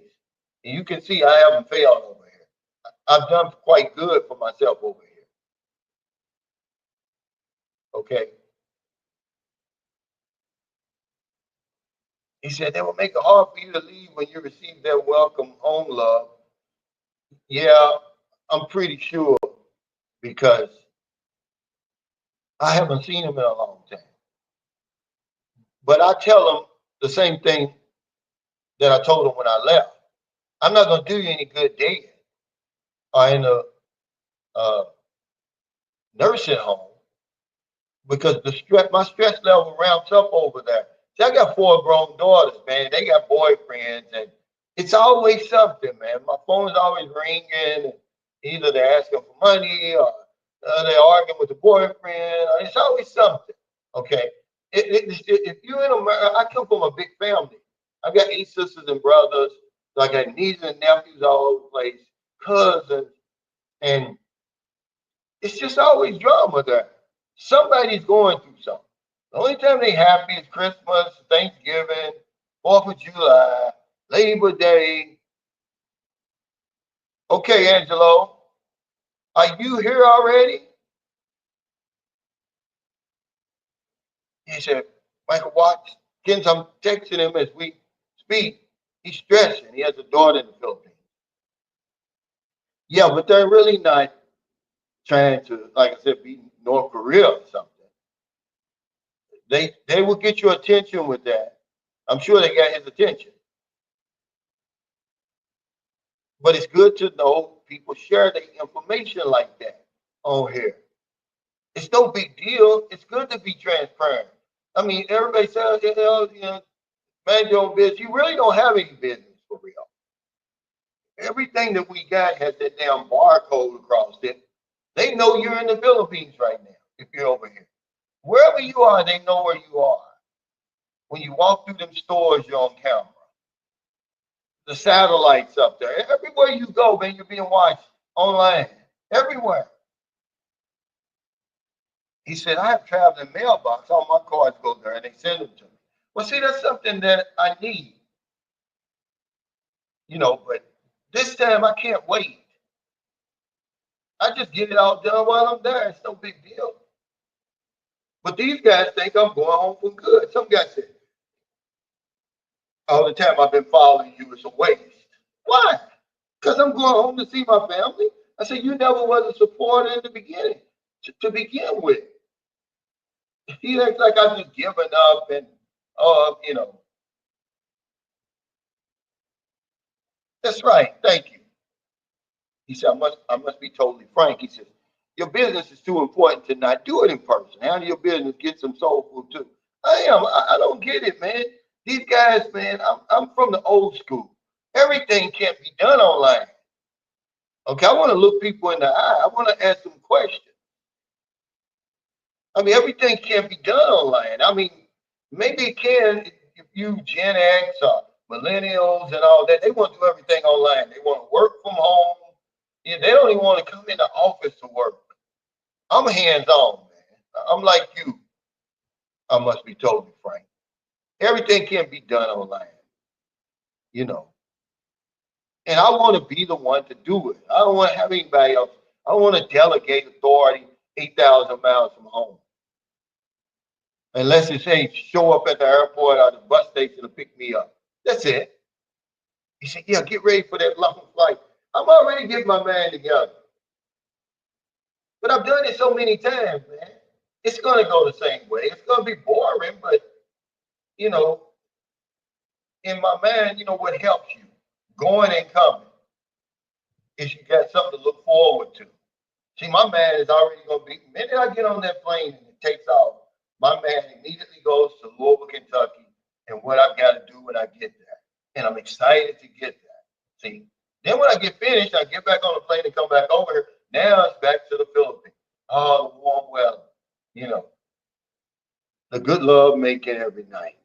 Speaker 1: and you can see I haven't failed over here. I've done quite good for myself over here. Okay. He said, they will make it hard for you to leave when you receive their welcome home love. Yeah, I'm pretty sure because I haven't seen him in a long time. But I tell him the same thing that I told him when I left. I'm not going to do you any good dead or in a nursing home because my stress level ramps up over there. See, I got 4 grown daughters, man. They got boyfriends, and it's always something, man. My phone's always ringing. Either they're asking for money or they're arguing with the boyfriend. It's always something. Okay. If you're in America, I come from a big family. I got 8 sisters and brothers. So I got nieces and nephews all over the place, cousins, and it's just always drama there. Somebody's going through something. The only time they happy is Christmas, Thanksgiving, 4th of July, Labor Day. Okay, Angelo, are you here already? He said, Michael Watkins, I'm texting him as we speak. He's stressing. He has a daughter in the Philippines. Yeah, but they're really not trying to, like I said, be North Korea or something. They will get your attention with that. I'm sure they got his attention. But it's good to know people share their information like that on here. It's no big deal. It's good to be transparent. I mean, everybody says, man, your own business. You really don't have any business for real. Everything that we got has that damn barcode across it. They know you're in the Philippines right now if you're over here. Wherever you are, they know where you are. When you walk through them stores, you're on camera. The satellites up there. Everywhere you go, man, you're being watched online. Everywhere. He said, I have traveling mailbox. All my cards go there and they send them to me. Well, see, that's something that I need. But this time I can't wait. I just get it all done while I'm there. It's no big deal. But these guys think I'm going home for good. Some guys say, all the time I've been following you is a waste. Why? Because I'm going home to see my family. I said, you never was a supporter in the beginning, to begin with. He acts like I've just given up and, That's right. Thank you. He said, I must be totally frank. He says, your business is too important to not do it in person. Handle your business, get some soul food too. I am. I don't get it, man. These guys, man, I'm from the old school. Everything can't be done online. Okay, I want to look people in the eye. I want to ask them questions. I mean, everything can't be done online. I mean, maybe it can if you Gen X or millennials and all that. They want to do everything online. They want to work from home. Yeah, they don't even want to come in the office to work. I'm hands on, man. I'm like you. I must be totally frank. Everything can't be done online, you know. And I want to be the one to do it. I don't want to have anybody else. I want to delegate authority 8,000 miles from home. Unless it say show up at the airport or the bus station to pick me up. That's it. He said, yeah, get ready for that long flight. I'm already getting my man together. But I've done it so many times, man. It's going to go the same way. It's going to be boring, but, you know, in my mind, you know what helps you? Going and coming is you got something to look forward to. See, my man is already going to be, the minute I get on that plane and it takes off, my man immediately goes to Louisville, Kentucky, and what I've got to do when I get there. And I'm excited to get there. See, then when I get finished, I get back on the plane and come back over here. Now it's back to the Philippines. Oh, the warm weather, you know, the good love making every night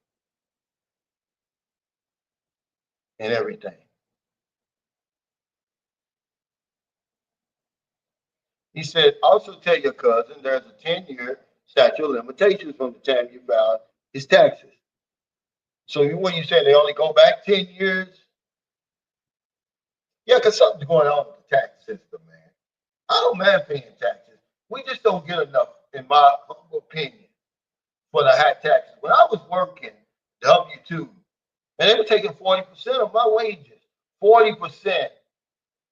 Speaker 1: and everything. He said, also tell your cousin there's a 10-year statute of limitations from the time you filed his taxes. So when you say they only go back 10 years, yeah, because something's going on with the tax system, man. I don't mind paying taxes. We just don't get enough, in my humble opinion, for the high taxes. When I was working W-2, and they were taking 40% of my wages, 40%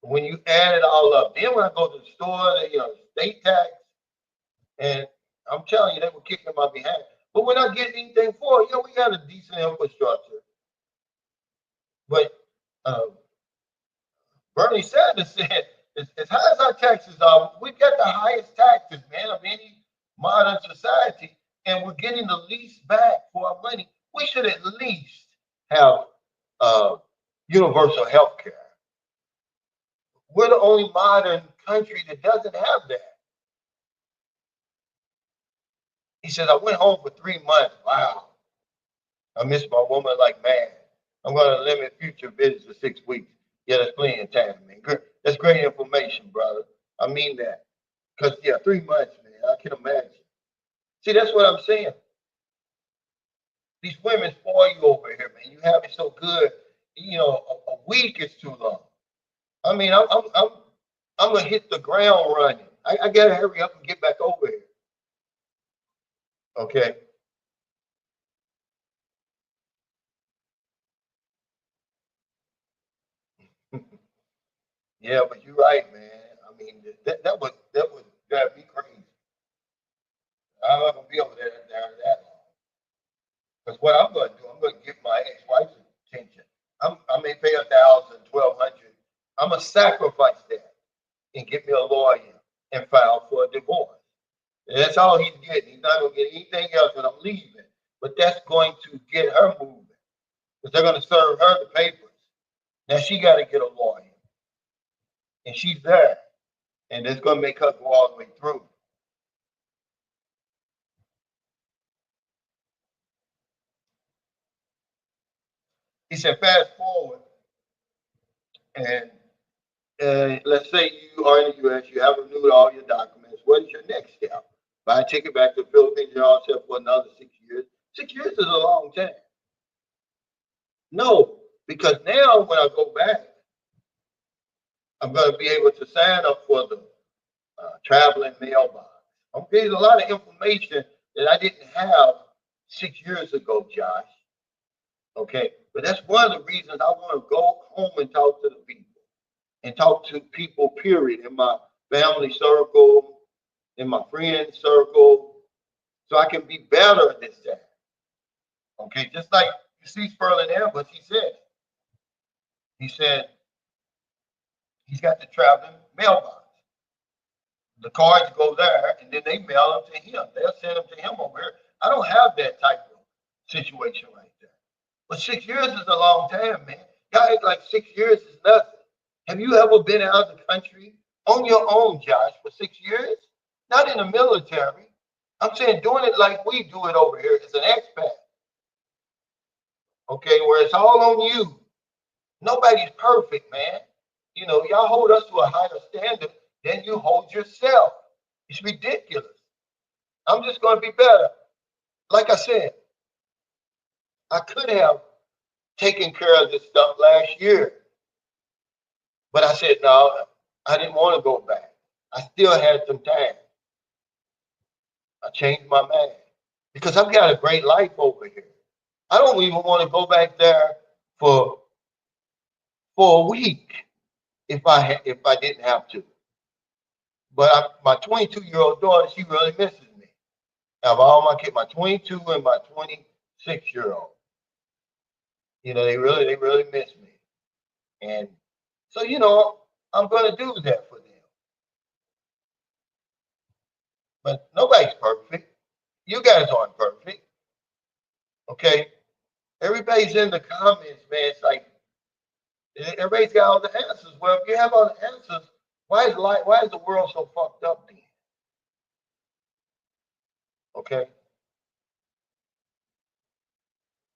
Speaker 1: when you add it all up. Then when I go to the store, you know, state tax, and I'm telling you, they were kicking my behind. But we're not getting anything for it. You know, we got a decent infrastructure. But um, Bernie Sanders said, as high as our taxes are, we've got the highest taxes, man, of any modern society, and we're getting the least back for our money. We should at least have uh, universal health care. We're the only modern country that doesn't have that. He said, I went home for 3 months. Wow. I miss my woman like man. I'm going to limit future visits to 6 weeks. Yeah, that's plenty of time, man. That's great information, brother. I mean that. Because, yeah, 3 months, man, I can imagine. See, that's what I'm saying. These women spoil you over here, man. You have it so good. You know, a week is too long. I mean, I'm going to hit the ground running. I got to hurry up and get back over here. Okay. Yeah, but you're right, man. I mean, that would drive me crazy. I'm not gonna be over there that long. Because what I'm gonna do, I'm gonna get my ex-wife's attention. I may pay 1,000, 1,200. I'm gonna sacrifice that and get me a lawyer and file for a divorce. And that's all he's getting. He's not gonna get anything else when I'm leaving. But that's going to get her moving. Because they're gonna serve her the papers. Now she gotta get a lawyer. And she's there. And it's gonna make her go all the way through. He said, fast forward, and let's say you are in the U.S., you have renewed all your documents. What is your next step? Buy a ticket back to the Philippines, you're all set for another 6 years. 6 years is a long time. No, because now when I go back, I'm going to be able to sign up for the traveling mailbox. I'm getting a lot of information that I didn't have 6 years ago, Josh. Okay, but that's one of the reasons I want to go home and talk to the people and talk to people, period, in my family circle, in my friend circle, so I can be better at this time. Okay, just like you see Spurling Evans, he said, He's got the traveling mailbox. The cards go there, and then they mail them to him. They'll send them to him over here. I don't have that type of situation right there. But 6 years is a long time, man. Y'all act like 6 years is nothing. Have you ever been out of the country on your own, Josh, for 6 years? Not in the military. I'm saying doing it like we do it over here as an expat. Okay, where it's all on you. Nobody's perfect, man. You know, y'all hold us to a higher standard than you hold yourself. It's ridiculous. I'm just going to be better. Like I said, I could have taken care of this stuff last year, but I said, no, I didn't want to go back. I still had some time. I changed my mind because I've got a great life over here. I don't even want to go back there for a week if I didn't have to. But my 22-year-old daughter, she really misses me. Out of all my kids, my 22 and my 26-year-old, you know, they really miss me. And so, you know, I'm going to do that for them. But nobody's perfect. You guys aren't perfect. Okay? Everybody's in the comments, man. It's like everybody's got all the answers. Well, if you have all the answers, why is the world so fucked up then? Okay?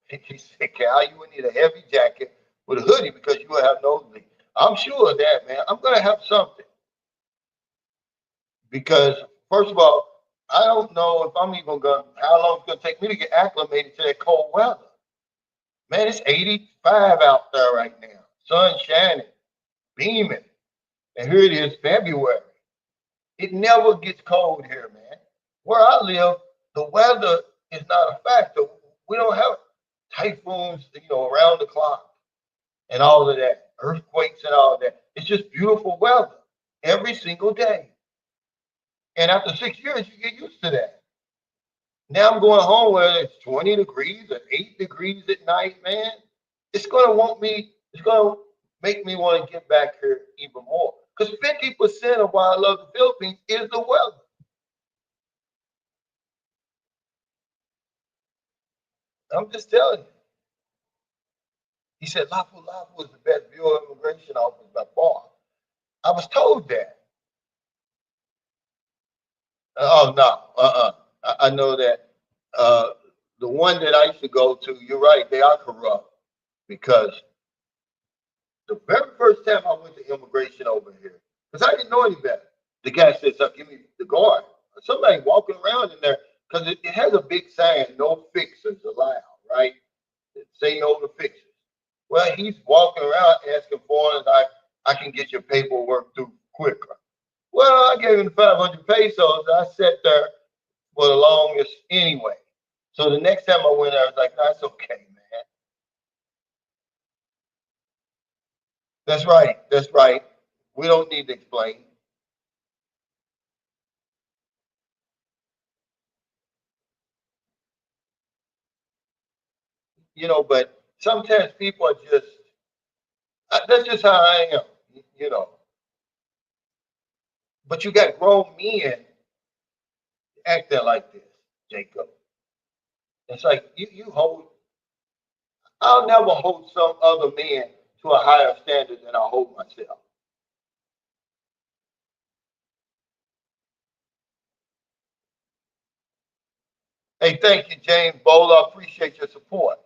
Speaker 1: He said, Cal, you would need a heavy jacket with a hoodie because you will have no leak. I'm sure of that, man. I'm gonna have something. Because first of all, I don't know if I'm even gonna how long it's gonna take me to get acclimated to that cold weather. Man, it's 85 out there right now. Sun shining, beaming. And here it is, February. It never gets cold here, man. Where I live, the weather is not a factor. We don't have typhoons, you know, around the clock and all of that, earthquakes and all of that. It's just beautiful weather every single day. And after 6 years, you get used to that. Now I'm going home where it's 20 degrees or 8 degrees at night, man. It's gonna make me want to get back here even more. Because 50% of why I love the Philippines is the weather. I'm just telling you. He said Lapu Lapu is the best Bureau of Immigration office by far. I was told that. Oh no, I know that uh, the one that I used to go to. You're right, they are corrupt because the very first time I went to immigration over here, because I didn't know any better. The guy said, "So give me the guard." Somebody walking around in there because it has a big sign, "No fixers allowed." Right? Say no to fixers. Well, he's walking around asking foreigners, I can get your paperwork through quicker. Well, I gave him 500 pesos. I sat there for the longest anyway. So the next time I went there, I was like, no, that's okay, man. That's right. That's right. We don't need to explain. You know, but sometimes people are just, that's just how I am, you know. But you got grown men acting like this, Jacob. It's like you hold, I'll never hold some other man to a higher standard than I hold myself. Hey, thank you, James Bowler. I appreciate your support.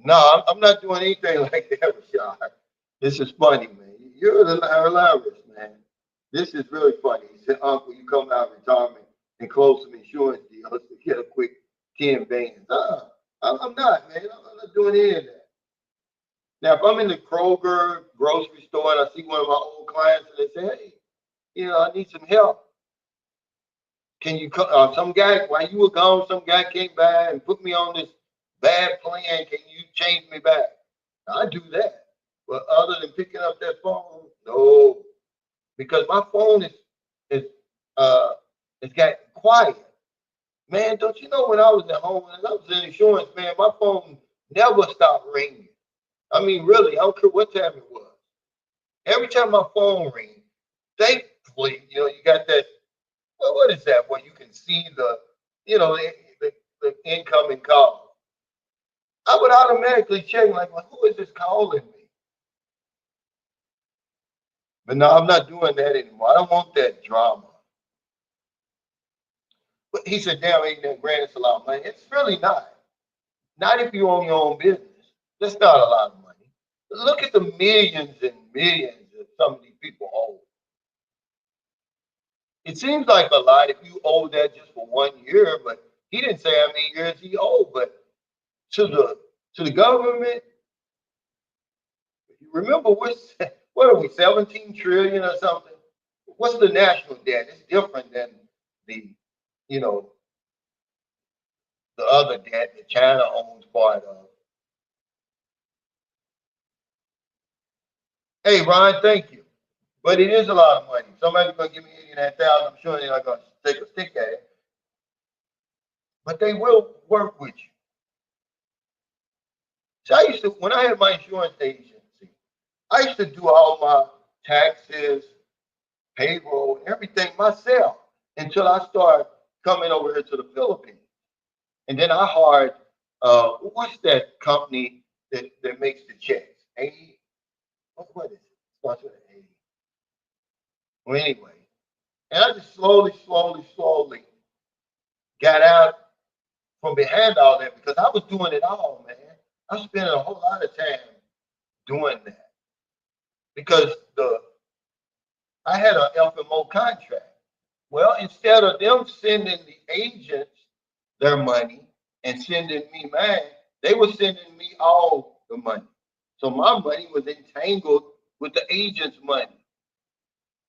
Speaker 1: No, I'm not doing anything like that, Rashad. This is funny, man. You're hilarious, man. This is really funny. He said, Uncle, you come out of retirement and close some insurance deals to get a quick 10 bands. I'm not, man. I'm not doing any of that. Now, if I'm in the Kroger grocery store and I see one of my old clients and they say, hey, you know, I need some help. Can you, some guy, while you were gone, some guy came by and put me on this bad plan. Can you change me back? I do that. But other than picking up that phone, no, because my phone is uh it's got quiet. Man, don't you know when I was at home, when I was in insurance, man, my phone never stopped ringing. I mean, really, I don't care what time it was. Every time my phone rings, thankfully, you got that. Well, what is that? Where you can see the incoming call. I would automatically check, like, well, who is this calling me? But no, I'm not doing that anymore. I don't want that drama. But he said, damn, ain't that grand? It's a lot of money. It's really not. Not if you own your own business. That's not a lot of money. Look at the millions and millions that some of these people owe. It seems like a lot if you owe that just for 1 year, but he didn't say how many years he owed. But to the government, remember what are we, 17 trillion or something? What's the national debt? It's different than the you know the other debt that China owns part of. Hey Ron, thank you. But it is a lot of money. Somebody's gonna give me 89,000. I'm sure they're not gonna take a stick at it. But they will work with you. So I used to, when I had my insurance agency, I used to do all my taxes, payroll, and everything myself until I started coming over here to the Philippines. And then I hired, what's that company that makes the checks? A, what is it? Starts with an A. Well, anyway, and I just slowly got out from behind all that because I was doing it all, man. I was spending a whole lot of time doing that because I had an FMO contract. Well, instead of them sending the agents their money and sending me mine, they were sending me all the money. So my money was entangled with the agent's money.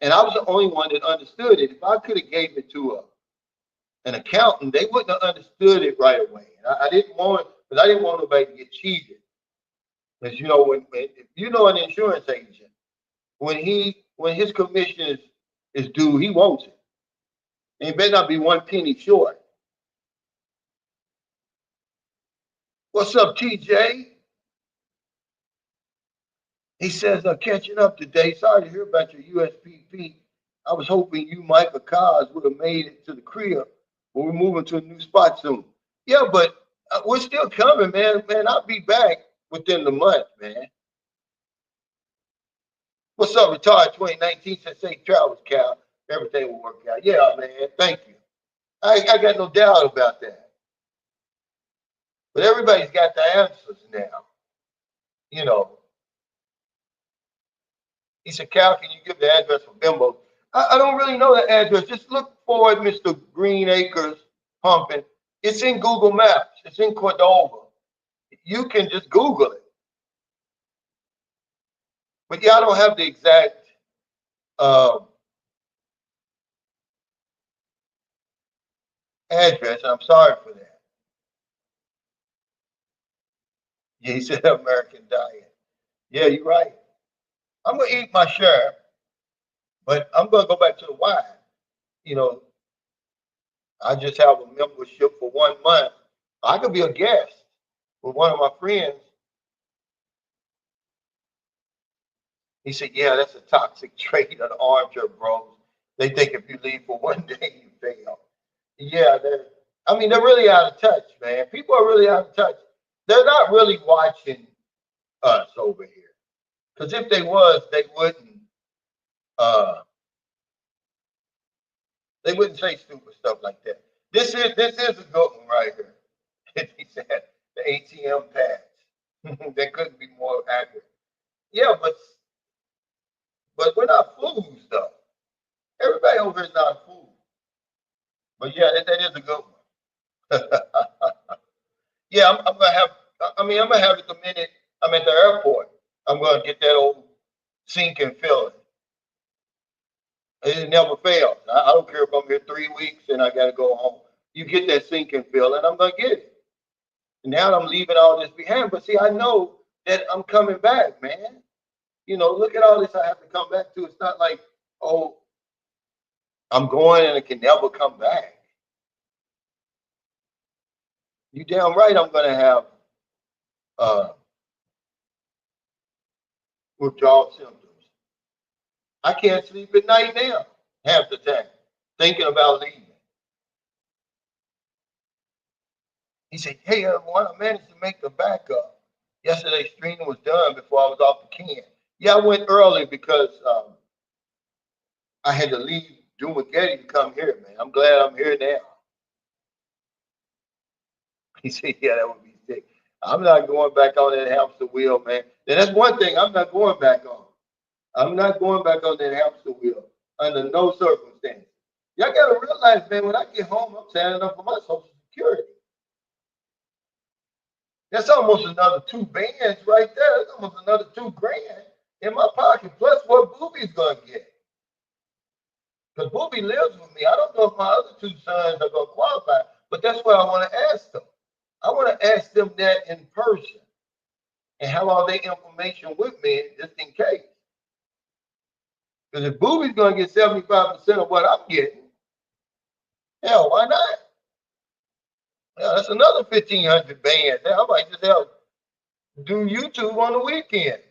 Speaker 1: And I was the only one that understood it. If I could have gave it to an accountant, they wouldn't have understood it right away. And I didn't want, because I didn't want nobody to get cheated. Because if you know an insurance agent, when his commission is due, he wants it. And it better not be one penny short. What's up, TJ? He says, catching up today. Sorry to hear about your USPP. I was hoping you, Michael Cars, would have made it to the crib. But we're moving to a new spot soon. Yeah, but we're still coming, man. Man, I'll be back within the month, man. What's up, Retired 2019? Says safe travels, Cal. Everything will work out. Yeah, man. Thank you. I got no doubt about that. But everybody's got the answers now. You know, he said, Cal, can you give the address for Bimbo? I don't really know the address. Just look for it, Mr. Green Acres Pumping. It's in Google Maps. It's in Cordova. You can just Google it. But yeah, I don't have the exact address. I'm sorry for that. Yeah, he said American diet. Yeah, you're right. I'm gonna eat my share, but I'm gonna go back to the wine. You know, I just have a membership for 1 month. I could be a guest with one of my friends. He said, "Yeah, that's a toxic trait of the armchair bros. They think if you leave for one day, you fail." Yeah, I mean, they're really out of touch, man. People are really out of touch. They're not really watching us over here. Because if uh, they wouldn't say stupid stuff like that. This is a good one right here. He said the ATM pads. They couldn't be more accurate. Yeah, but we're not fools though. Everybody over here is not a fool. But yeah, that is a good one. Yeah, I'm gonna have. I mean, I'm gonna have it the minute I'm at the airport. I'm gonna get that old sink and feeling. It never fails. I don't care if I'm here 3 weeks and I gotta go home. You get that sink and feeling, I'm gonna get it. And now I'm leaving all this behind. But see, I know that I'm coming back, man. Look at all this I have to come back to. It's not like, oh, I'm going and it can never come back. You damn right I'm gonna have uh, withdrawal symptoms. I can't sleep at night now, half the time, thinking about leaving. He said, hey, everyone, I managed to make the backup. Yesterday's stream was done before I was off the can. Yeah, I went early because I had to leave Dumagetti to come here, man. I'm glad I'm here now. He said, yeah, that would be sick. I'm not going back on that hamster wheel, man. And that's one thing I'm not going back on. I'm not going back on that hamster wheel under no circumstance. Y'all got to realize, man, when I get home, I'm signing up for my Social Security. That's almost another 2 bands right there. That's almost another $2 grand in my pocket, plus what Booby's going to get. Because Booby lives with me. I don't know if my other 2 sons are going to qualify, but that's what I want to ask them. I want to ask them that in person and have all their information with me just in case. Because if Booby's going to get 75% of what I'm getting, hell, why not? Yeah, that's another 1,500 bands. I might just do YouTube on the weekends.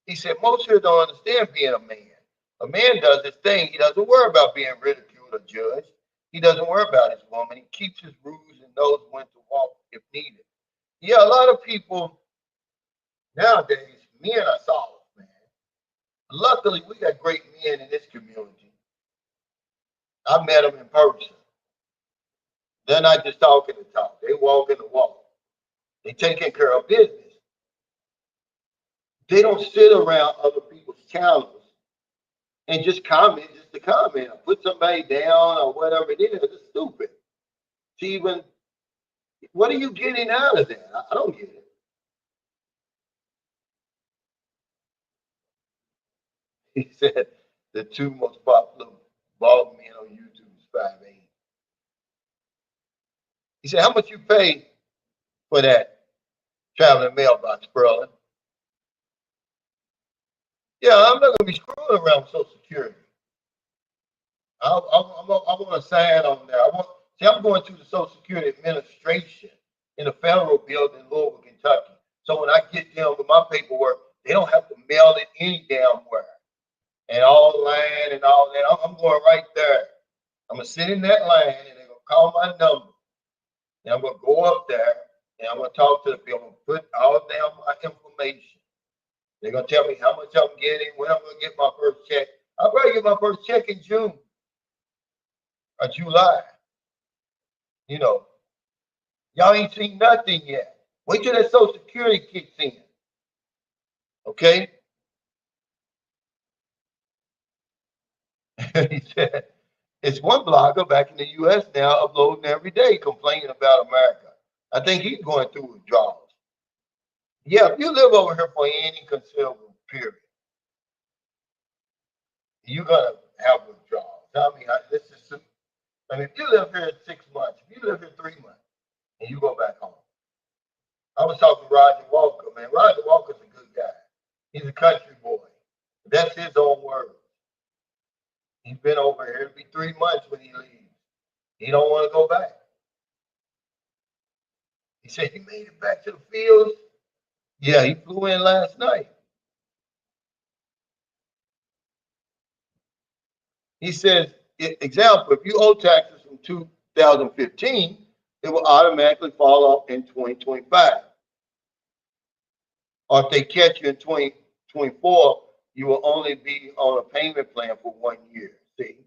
Speaker 1: He said, most here don't understand being a man. A man does his thing. He doesn't worry about being ridiculed or judged. He doesn't worry about his woman. He keeps his rules and knows when to walk if needed. Yeah, a lot of people nowadays, men are soft, man. Luckily, we got great men in this community. I met them in person. They're not just talking the talk. They walking the walk. They taking care of business. They don't sit around other people's channels and just comment just to comment or put somebody down or whatever it is. It's stupid. To even, what are you getting out of that? I don't get it. He said the 2 most popular bald men on YouTube is 5'8". He said, how much you pay for that traveling mailbox, Sperling? Yeah, I'm not going to be screwing around with Social Security. I want to sign on there. I'm going to the Social Security Administration in the federal building in Louisville, Kentucky. So when I get them with my paperwork, they don't have to mail it any damn where. And all the line and all that. I'm going right there. I'm going to sit in that line and they're going to call my number. And I'm going to go up there and I'm going to talk to the people. I'm going to put all down my information. They're going to tell me how much I'm getting, when I'm going to get my first check. I'll probably get my first check in June or July. You know, y'all ain't seen nothing yet. Wait till that Social Security kicks in. Okay? He said, it's one blogger back in the U.S. now uploading every day complaining about America. I think he's going through withdrawals. Yeah, if you live over here for any considerable period, you're going to have withdrawals. If you live here 6 months, if you live here 3 months, and you go back home. I was talking to Roger Walker, man. Roger Walker's a good guy. He's a country boy. That's his own word. He's been over here. It'll be 3 months when he leaves. He don't want to go back. He said he made it back to the fields. Yeah, he flew in last night. He says, example, if you owe taxes from 2015, it will automatically fall off in 2025. Or if they catch you in 2024, you will only be on a payment plan for 1 year. See?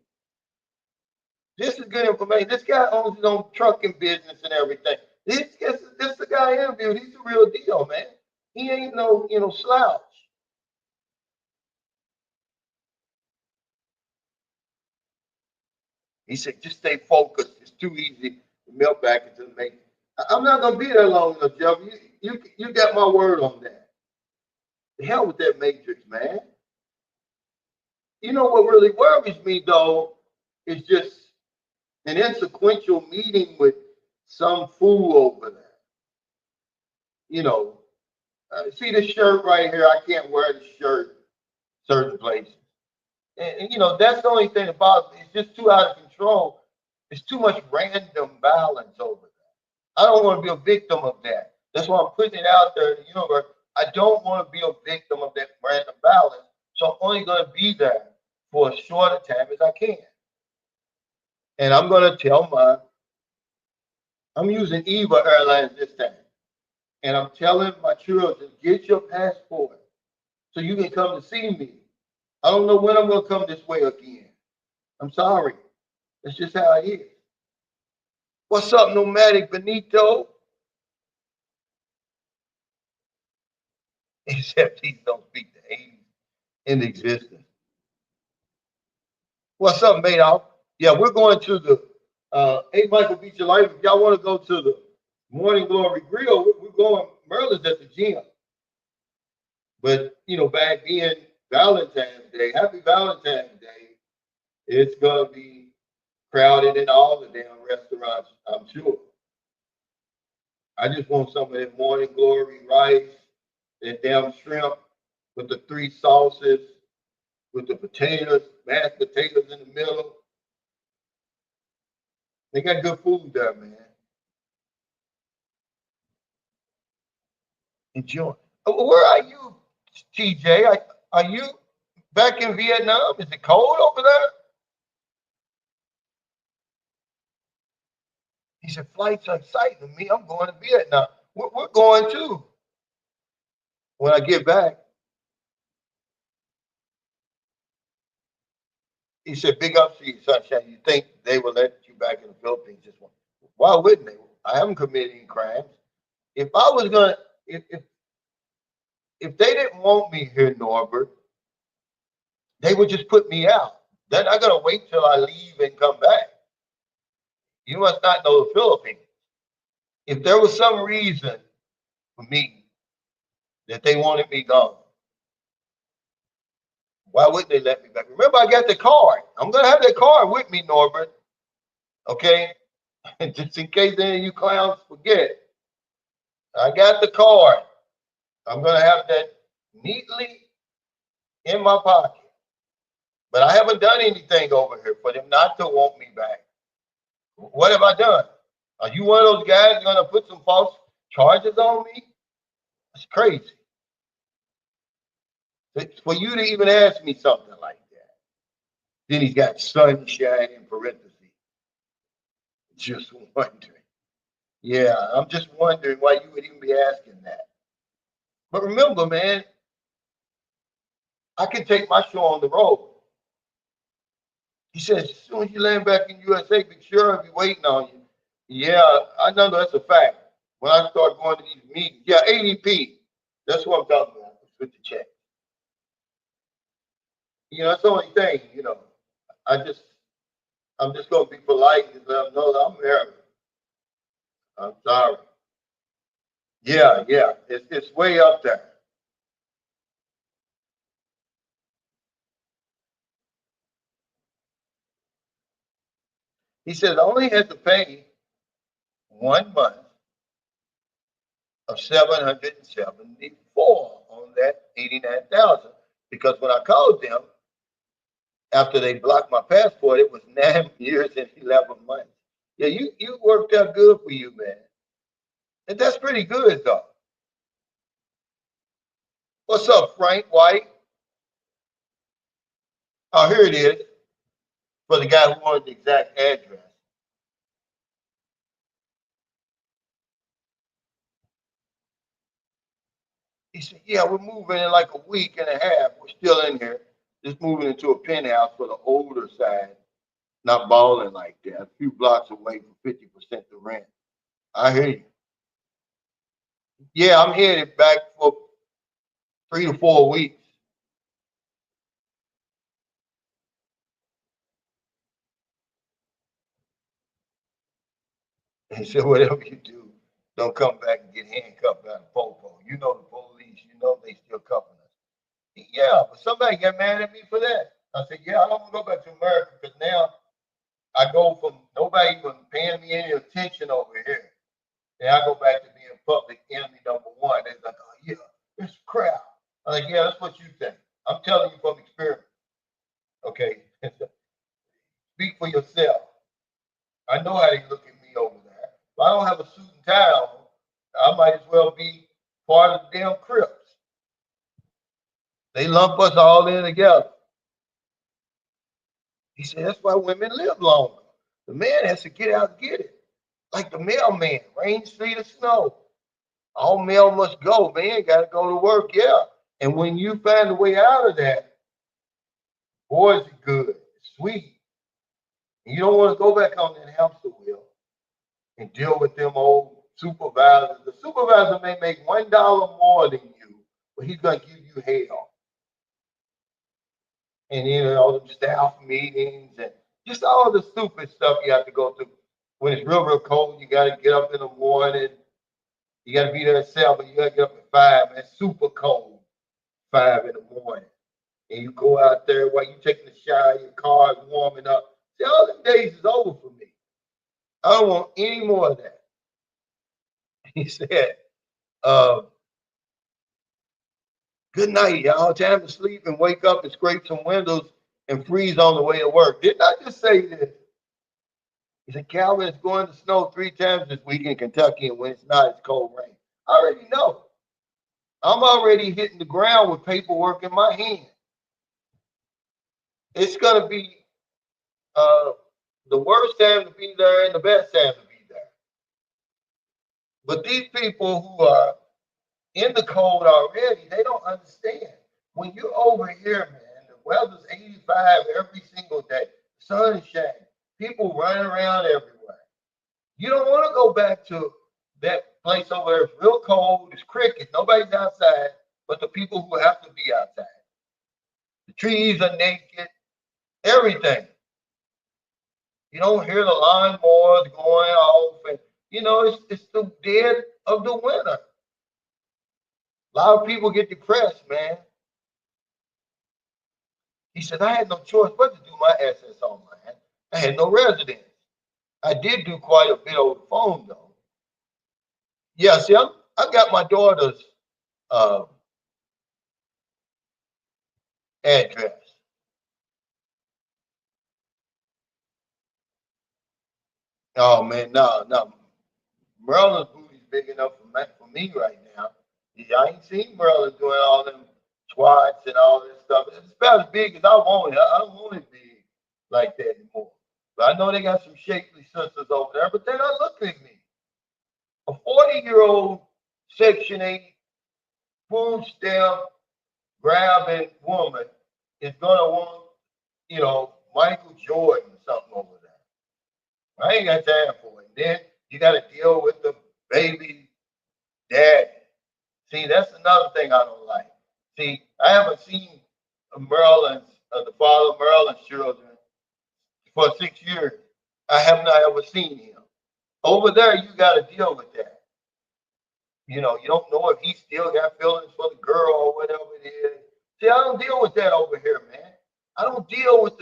Speaker 1: This is good information. This guy owns his own trucking business and everything. This the guy I interviewed. He's the real deal, man. He ain't no, slouch. He said, just stay focused. It's too easy to melt back into the matrix. I'm not gonna be there long enough, Jeff. You got my word on that. The hell with that matrix, man. You know what really worries me though is just an insequential meeting with some fool over there. See this shirt right here? I can't wear this shirt certain places. And that's the only thing about it. It's just too out of control. It's too much random violence over there. I don't want to be a victim of that. That's why I'm putting it out there in the universe. I don't want to be a victim of that random violence. So I'm only going to be there for as short a time as I can. And I'm going to tell I'm using Eva Airlines this time. And I'm telling my children, get your passport so you can come to see me. I don't know when I'm going to come this way again. I'm sorry. That's just how it is. What's up, Nomadic Benito? Except he don't speak the 80s in existence. What's up, Madoff? Yeah, we're going to the 8 Michael Beach of Life. If y'all want to go to the Morning Glory Grill, we're going. Merlin's at the gym. But, back in Valentine's Day, happy Valentine's Day, it's going to be crowded in all the damn restaurants, I'm sure. I just want some of that Morning Glory rice, that damn shrimp with the 3 sauces, with the potatoes, mashed potatoes in the middle. They got good food there, man. Enjoy. Where are you, TJ? Are you back in Vietnam? Is it cold over there? He said, flights are exciting me. I'm going to Vietnam. We're going too. When I get back, he said, big up to you, Sunshine. You think they will let you back in the Philippines just one? Why wouldn't they? I haven't committed any crimes. If I was gonna, if they didn't want me here, Norbert, they would just put me out. They're not gonna wait till I leave and come back. You must not know the Philippines. If there was some reason for me that they wanted me gone, why wouldn't they let me back? Remember, I got the card. I'm gonna have that card with me, Norbert. Okay, just in case any of you clowns forget, I got the card. I'm gonna have that neatly in my pocket. But I haven't done anything over here for them not to want me back. What have I done? Are you one of those guys gonna put some false charges on me? It's crazy. It's for you to even ask me something like that. Then he's got sunshine in parentheses. Just wondering. Yeah, I'm just wondering why you would even be asking that. But remember, man, I can take my show on the road. He says, as soon as you land back in USA, be sure I'll be waiting on you. Yeah, I know that's a fact. When I start going to these meetings, yeah, ADP, that's what I'm talking about. It's with the check. That's the only thing, I just, I'm just going to be polite and let them know that I'm American. I'm sorry. Yeah, it's way up there. He says, I only had to pay 1 month of 774 on that 89,000 because when I called them after they blocked my passport, it was 9 years and 11 months. Yeah, you worked out good for you, man. And that's pretty good though. What's up, Frank White? Oh, here it is for the guy who wanted the exact address. He said, yeah, we're moving in like a week and a half. We're still in here, just moving into a penthouse for the older side, not balling like that. A few blocks away for 50% the rent. I hear you. Yeah, I'm headed back for 3 to 4 weeks. And he said, whatever you do, don't come back and get handcuffed by the popo. You know the police, they still cuffing us. Yeah, but somebody got mad at me for that. I said, yeah, I don't want to go back to America because now I go from nobody even paying me any attention over here. And I go back to being public enemy #1. They're like, oh, yeah, it's crap. I'm like, yeah, that's what you think. I'm telling you from experience. Okay. Speak for yourself. I know how they look at me over there. If I don't have a suit and tie on, I might as well be part of the damn Crips. They lump us all in together. He said, that's why women live longer. The man has to get out and get it. Like the mailman, rain, sleet, or snow. All mail must go. Man, got to go to work, yeah. And when you find a way out of that, boy, it's good, it's sweet. And you don't want to go back on that hamster wheel and deal with them old supervisors. The supervisor may make $1 more than you, but he's going to give you hell. And all them staff meetings and just all the stupid stuff you have to go through. When it's real, real cold, you got to get up in the morning. You got to be there at 7. You got to get up at 5. And it's super cold, 5 in the morning. And you go out there while you taking a shower, your car is warming up. See, all them days is over for me. I don't want any more of that. He said, good night, y'all. Time to sleep and wake up and scrape some windows and freeze on the way to work. Didn't I just say this? He said, Calvin, it's going to snow 3 times this week in Kentucky, and when it's not, it's cold rain. I already know. I'm already hitting the ground with paperwork in my hand. It's going to be the worst time to be there and the best time to be there. But these people who are in the cold already, they don't understand. When you're over here, man, the weather's 85 every single day. The sun is shining. People running around everywhere. You don't want to go back to that place over there. It's real cold. It's cricket. Nobody's outside but the people who have to be outside. The trees are naked. Everything. You don't hear the lawnmowers going off. And, it's the dead of the winter. A lot of people get depressed, man. He said, I had no choice but to do my SS online. I had no residence. I did do quite a bit over the phone, though. Yeah, see, I got my daughter's address. Oh, man, no. Maryland's booty's big enough for me right now. Yeah, I ain't seen Maryland doing all them squats and all this stuff. It's about as big as I want it. I don't want it big like that anymore. But I know they got some shapely sisters over there, but they're not looking at me. A 40-year-old Section 8 food stamp grabbing woman is going to want, Michael Jordan or something over there. I ain't got time for it. Then you got to deal with the baby daddy. See, that's another thing I don't like. See, I haven't seen the father of Maryland's children for 6 years. I have not ever seen him. Over there, you got to deal with that. You don't know if he still got feelings for the girl or whatever it is. See, I don't deal with that over here, man. I don't deal with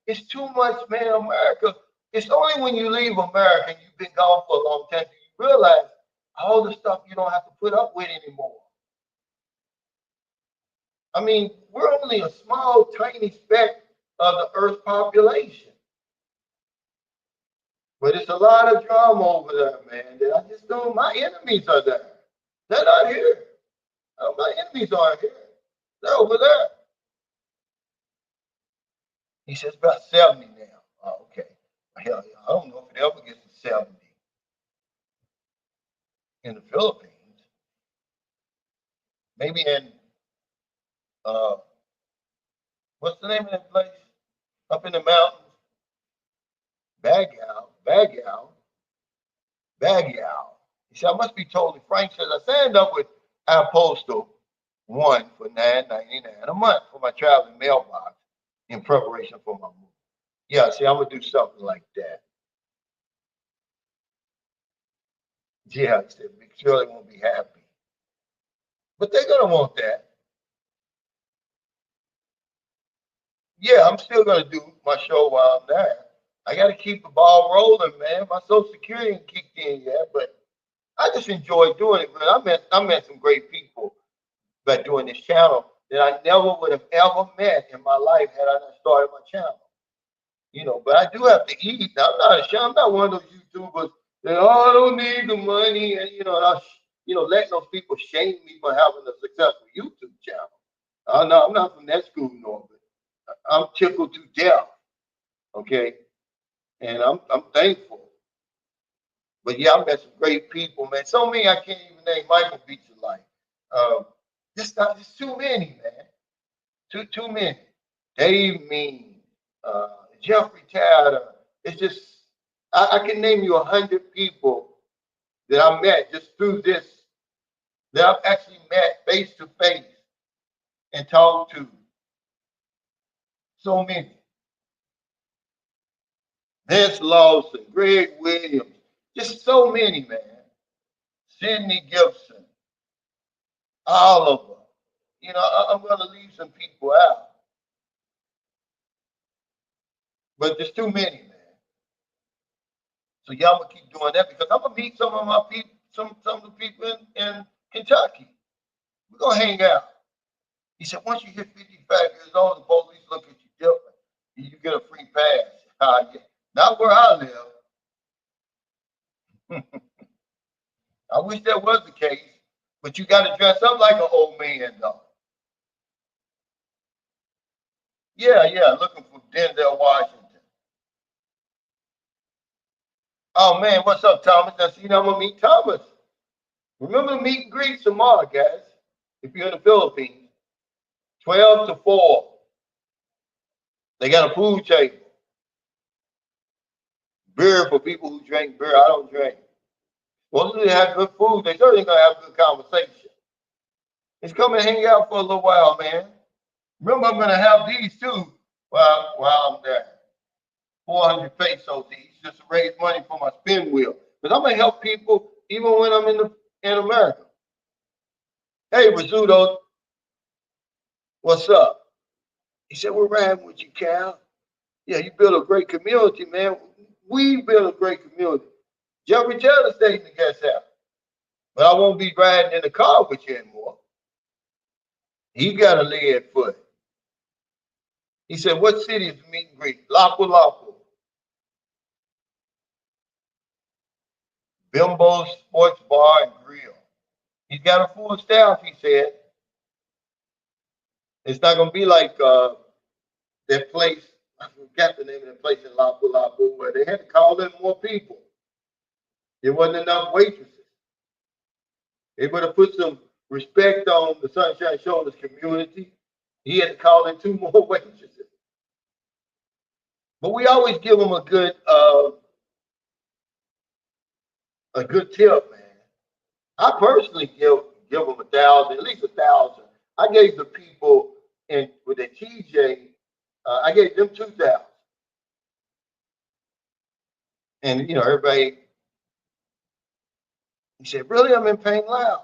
Speaker 1: it's too much, man. America. It's only when you leave America and you've been gone for a long time do you realize all the stuff you don't have to put up with anymore. I mean, we're only a small, tiny speck of the Earth's population. But it's a lot of drama over there, man. That I just don't. My enemies are there. They're not here. My enemies aren't here. They're over there. He says about 70 now. Oh, okay. Hell yeah. I don't know if it ever gets to 70 in the Philippines. Maybe in what's the name of that place? Up in the mountains. Baguio. He said, I must be totally frank. Says I signed up with our postal one for $9.99 a month for my traveling mailbox in preparation for my move. Yeah, see, I'm gonna do something like that. Yeah, he said, Big Shirley won't be happy. But they're gonna want that. Yeah, I'm still gonna do my show while I'm there. I gotta keep the ball rolling, man. My Social Security ain't kicked in yet, but I just enjoy doing it, man. I met some great people by doing this channel that I never would have ever met in my life had I not started my channel. But I do have to eat. I'm not ashamed. I'm not one of those YouTubers that, I don't need the money. And, letting those people shame me for having a successful YouTube channel. Oh no, I'm not from that school, Norbert. I'm tickled to death. Okay, and I'm thankful. But yeah, I met some great people, man. So many I can't even name. Michael Beach of life. Um, just too many, man. Too many. Dave Mean, Jeffrey Tatter. It's just I can name you 100 people that I met just through this that I've actually met face to face and talked to. So many. Vince Lawson, Greg Williams, just so many, man. Sidney Gibson, all of them. You know, I'm going to leave some people out, but there's too many, man. So y'all gonna keep doing that because I'm gonna meet some of my people, some of the people in Kentucky. We're gonna hang out. He said, once you hit 55 years old, the police look at you different. You get a free pass. Not where I live. I wish that was the case, but you got to dress up like an old man, though. Yeah, looking for Denzel Washington. Oh man, what's up, Thomas? Now, see, I'm gonna meet Thomas. Remember to meet and greet tomorrow, guys. If you're in the Philippines, 12 to 4. They got a food table. Beer for people who drink beer. I don't drink. Mostly they have good food. They certainly gonna have good conversation. Just come and hang out for a little while, man. Remember, I'm gonna have these too while I'm there. 400 pesos each just to raise money for my spin wheel. Because I'm gonna help people even when I'm in America. Hey, Rizzuto, what's up? He said, we're riding with you, Cal. Yeah, you built a great community, man. We built a great community. Jeffrey Taylor stayed in the guest house. But I won't be riding in the car with you anymore. He got a lead foot. He said, what city is the meet and greet? Lapu Lapu. Bimbo Sports Bar and Grill. He's got a full staff, he said. It's not going to be like that place, I forgot the name of that place in Lapu Lapu, where they had to call in more people. There wasn't enough waitresses. They would have put some respect on the Sunshine Shoulders community. He had to call in 2 more waitresses. But we always give them a good tip, man. I personally give them 1,000, at least 1,000. I gave the people in with the TJ, I gave them 2,000. And you know, everybody, he said, really, I'm in Pain Loud.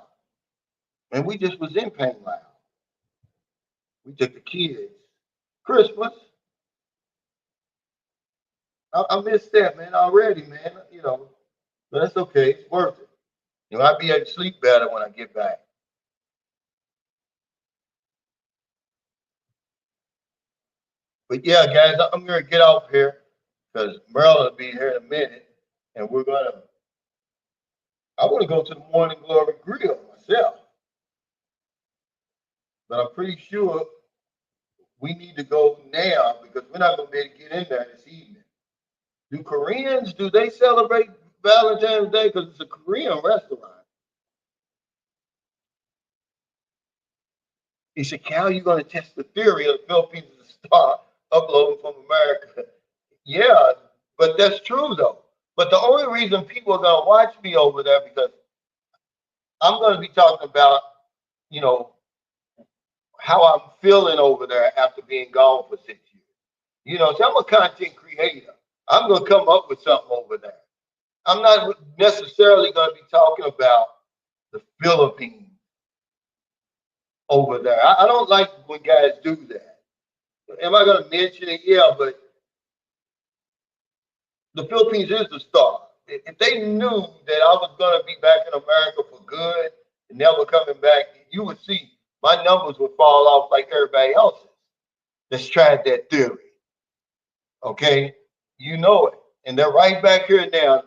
Speaker 1: And we just was in Pain Loud. We took the kids. Christmas. I missed that, man, already, man. You know, but that's okay. It's worth it. You know, I'll be able to sleep better when I get back. But yeah, guys, I'm gonna get off here because Merle will be here in a minute, and we're gonna. I want to go to the Morning Glory Grill myself, but I'm pretty sure we need to go now because we're not gonna be able to get in there this evening. Do Koreans do they celebrate Valentine's Day because it's a Korean restaurant? He said, Cal, you're gonna test the theory of the Philippines is a star uploading from America. Yeah, but that's true though. But the only reason people are gonna watch me over there because I'm gonna be talking about, you know, how I'm feeling over there after being gone for 6 years. You know, so I'm a content creator. I'm gonna come up with something over there. I'm not necessarily gonna be talking about the Philippines over there. I don't like when guys do that. Am I gonna mention it? Yeah, but the Philippines is the star. If they knew that I was going to be back in America for good and never coming back, you would see my numbers would fall off like everybody else's that's tried that theory. Okay? You know it. And they're right back here now.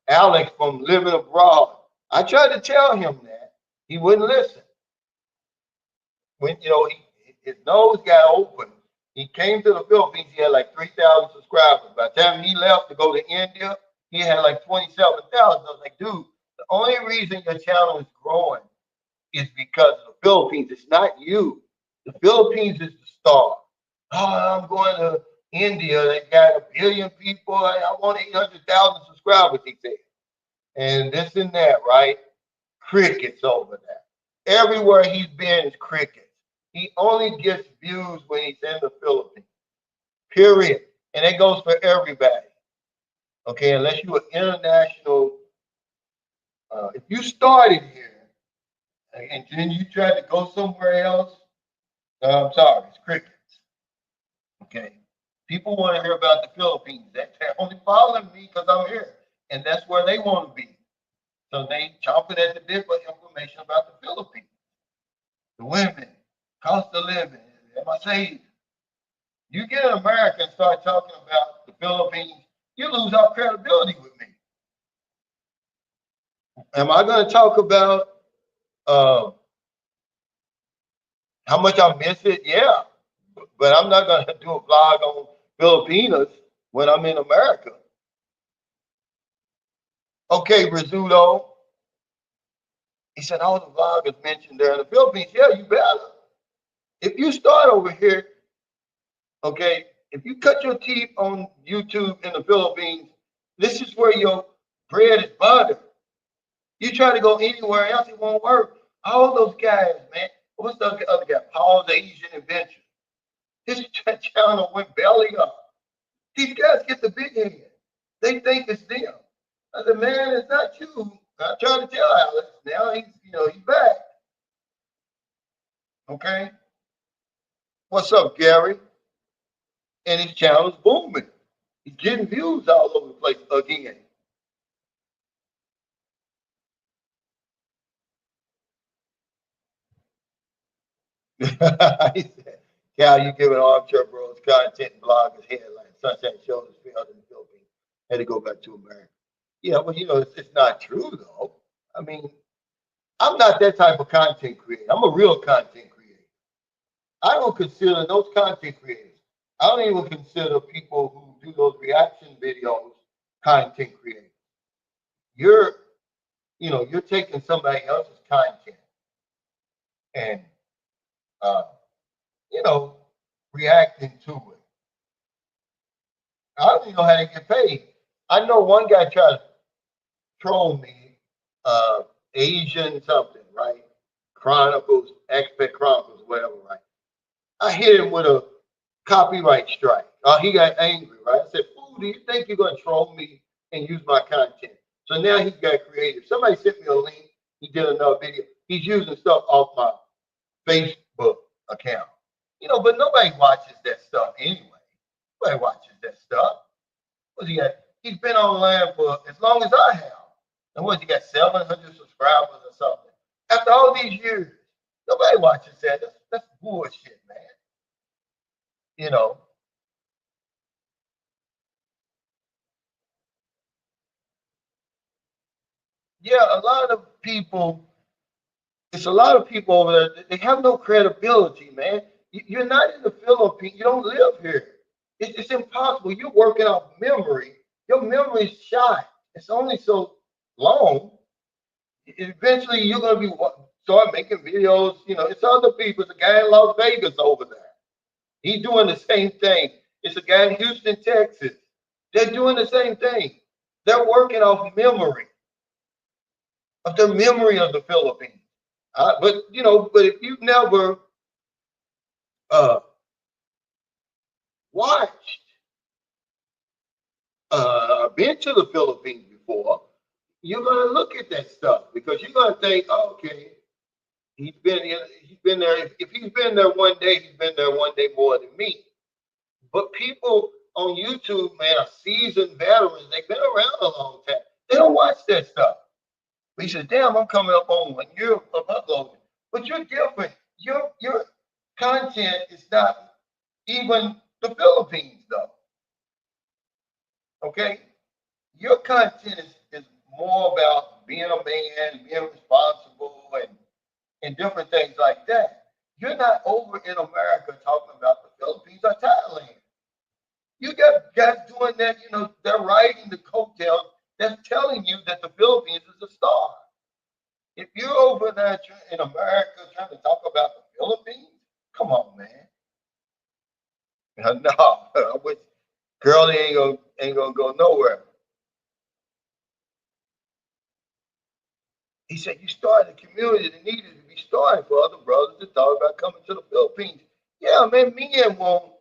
Speaker 1: Alex from Living Abroad. I tried to tell him that. He wouldn't listen. when his nose got open. He came to the Philippines. He had like 3,000 subscribers. By the time he left to go to India, he had like 27,000. I was like, dude, the only reason your channel is growing is because of the Philippines. It's not you. The Philippines is the star. Oh, I'm going to India. They got 1 billion people. I want 800,000 subscribers, he said. And this and that, right? Crickets over there. Everywhere he's been is crickets. He only gets views when he's in the Philippines. Period. And it goes for everybody. Okay, unless you're an international. If you started here and then you tried to go somewhere else, I'm sorry, it's crickets. Okay. People want to hear about the Philippines. They're only following me because I'm here. And that's where they want to be. So they chomping at the bit for information about the Philippines. The women, cost of living, am I safe? You get an American and start talking about the Philippines, you lose our credibility with me. Am I going to talk about how much I miss it? Yeah. But I'm not going to do a vlog on Filipinas when I'm in America. Okay, Rizzuto. He said, all the vloggers mentioned there in the Philippines. Yeah, you better. If you start over here, okay, if you cut your teeth on YouTube in the Philippines, this is where your bread is buttered. You try to go anywhere else, it won't work. All those guys, man. What's the other guy? Paul's Asian Adventure. His channel went belly up. These guys get the big head. They think it's them. I said, man, it's not you. I tried to tell Alex. Now he's back. Okay. What's up, Gary? And his channel's booming. He's getting views all over the place again. He said, Cal, you giving armchair bros content bloggers headlines. Sunshine shows failed in the Philippines. Had to go back to America. Yeah, well, it's not true though. I mean, I'm not that type of content creator. I'm a real content creator. I don't consider those content creators. I don't even consider people who do those reaction videos content creators. You're, you're taking somebody else's content and, uh, you know, reacting to it. I don't even know how they get paid. I know one guy tried to troll me, uh, Asian something, right? Chronicles, Expert Chronicles, whatever, right? I hit him with a copyright strike. He got angry, right? I said, fool, do you think you're going to troll me and use my content? So now he's got creative. Somebody sent me a link. He did another video. He's using stuff off my Facebook account. But nobody watches that stuff anyway. Nobody watches that stuff. What's he got? He's been online for as long as I have. And what's he got? 700 subscribers or something. After all these years, nobody watches that. That's bullshit, man. You know. Yeah, a lot of people. It's a lot of people over there. They have no credibility, man. You're not in the Philippines. You don't live here. It's impossible. You're working off memory. Your memory's shot. It's only so long. Eventually, you're gonna start making videos. It's other people. It's a guy in Las Vegas over there. He's doing the same thing. It's a guy in Houston, Texas. They're doing the same thing. They're working off memory of the memory of the Philippines. But if you've never uh, watched, been to the Philippines before, you're gonna look at that stuff because you're gonna think, oh, okay, he's been there. If he's been there one day, he's been there one day more than me. But people on YouTube, man, are seasoned veterans. They've been around a long time. They don't watch that stuff. He says, damn, I'm coming up on 1 year of uploading. But you're different. Your content is not even the Philippines, though. Okay? Your content is more about being a man, being responsible, and different things like that. You're not over in America talking about the Philippines or Thailand. You got guys doing that, they're riding the coattails that's telling you that the Philippines is a star. If you're over there in America trying to talk about the Philippines, come on, man. No, I wish girl ain't gonna go nowhere. He said you started a community that needed to be started for other brothers that thought about coming to the Philippines. Yeah, man, me and want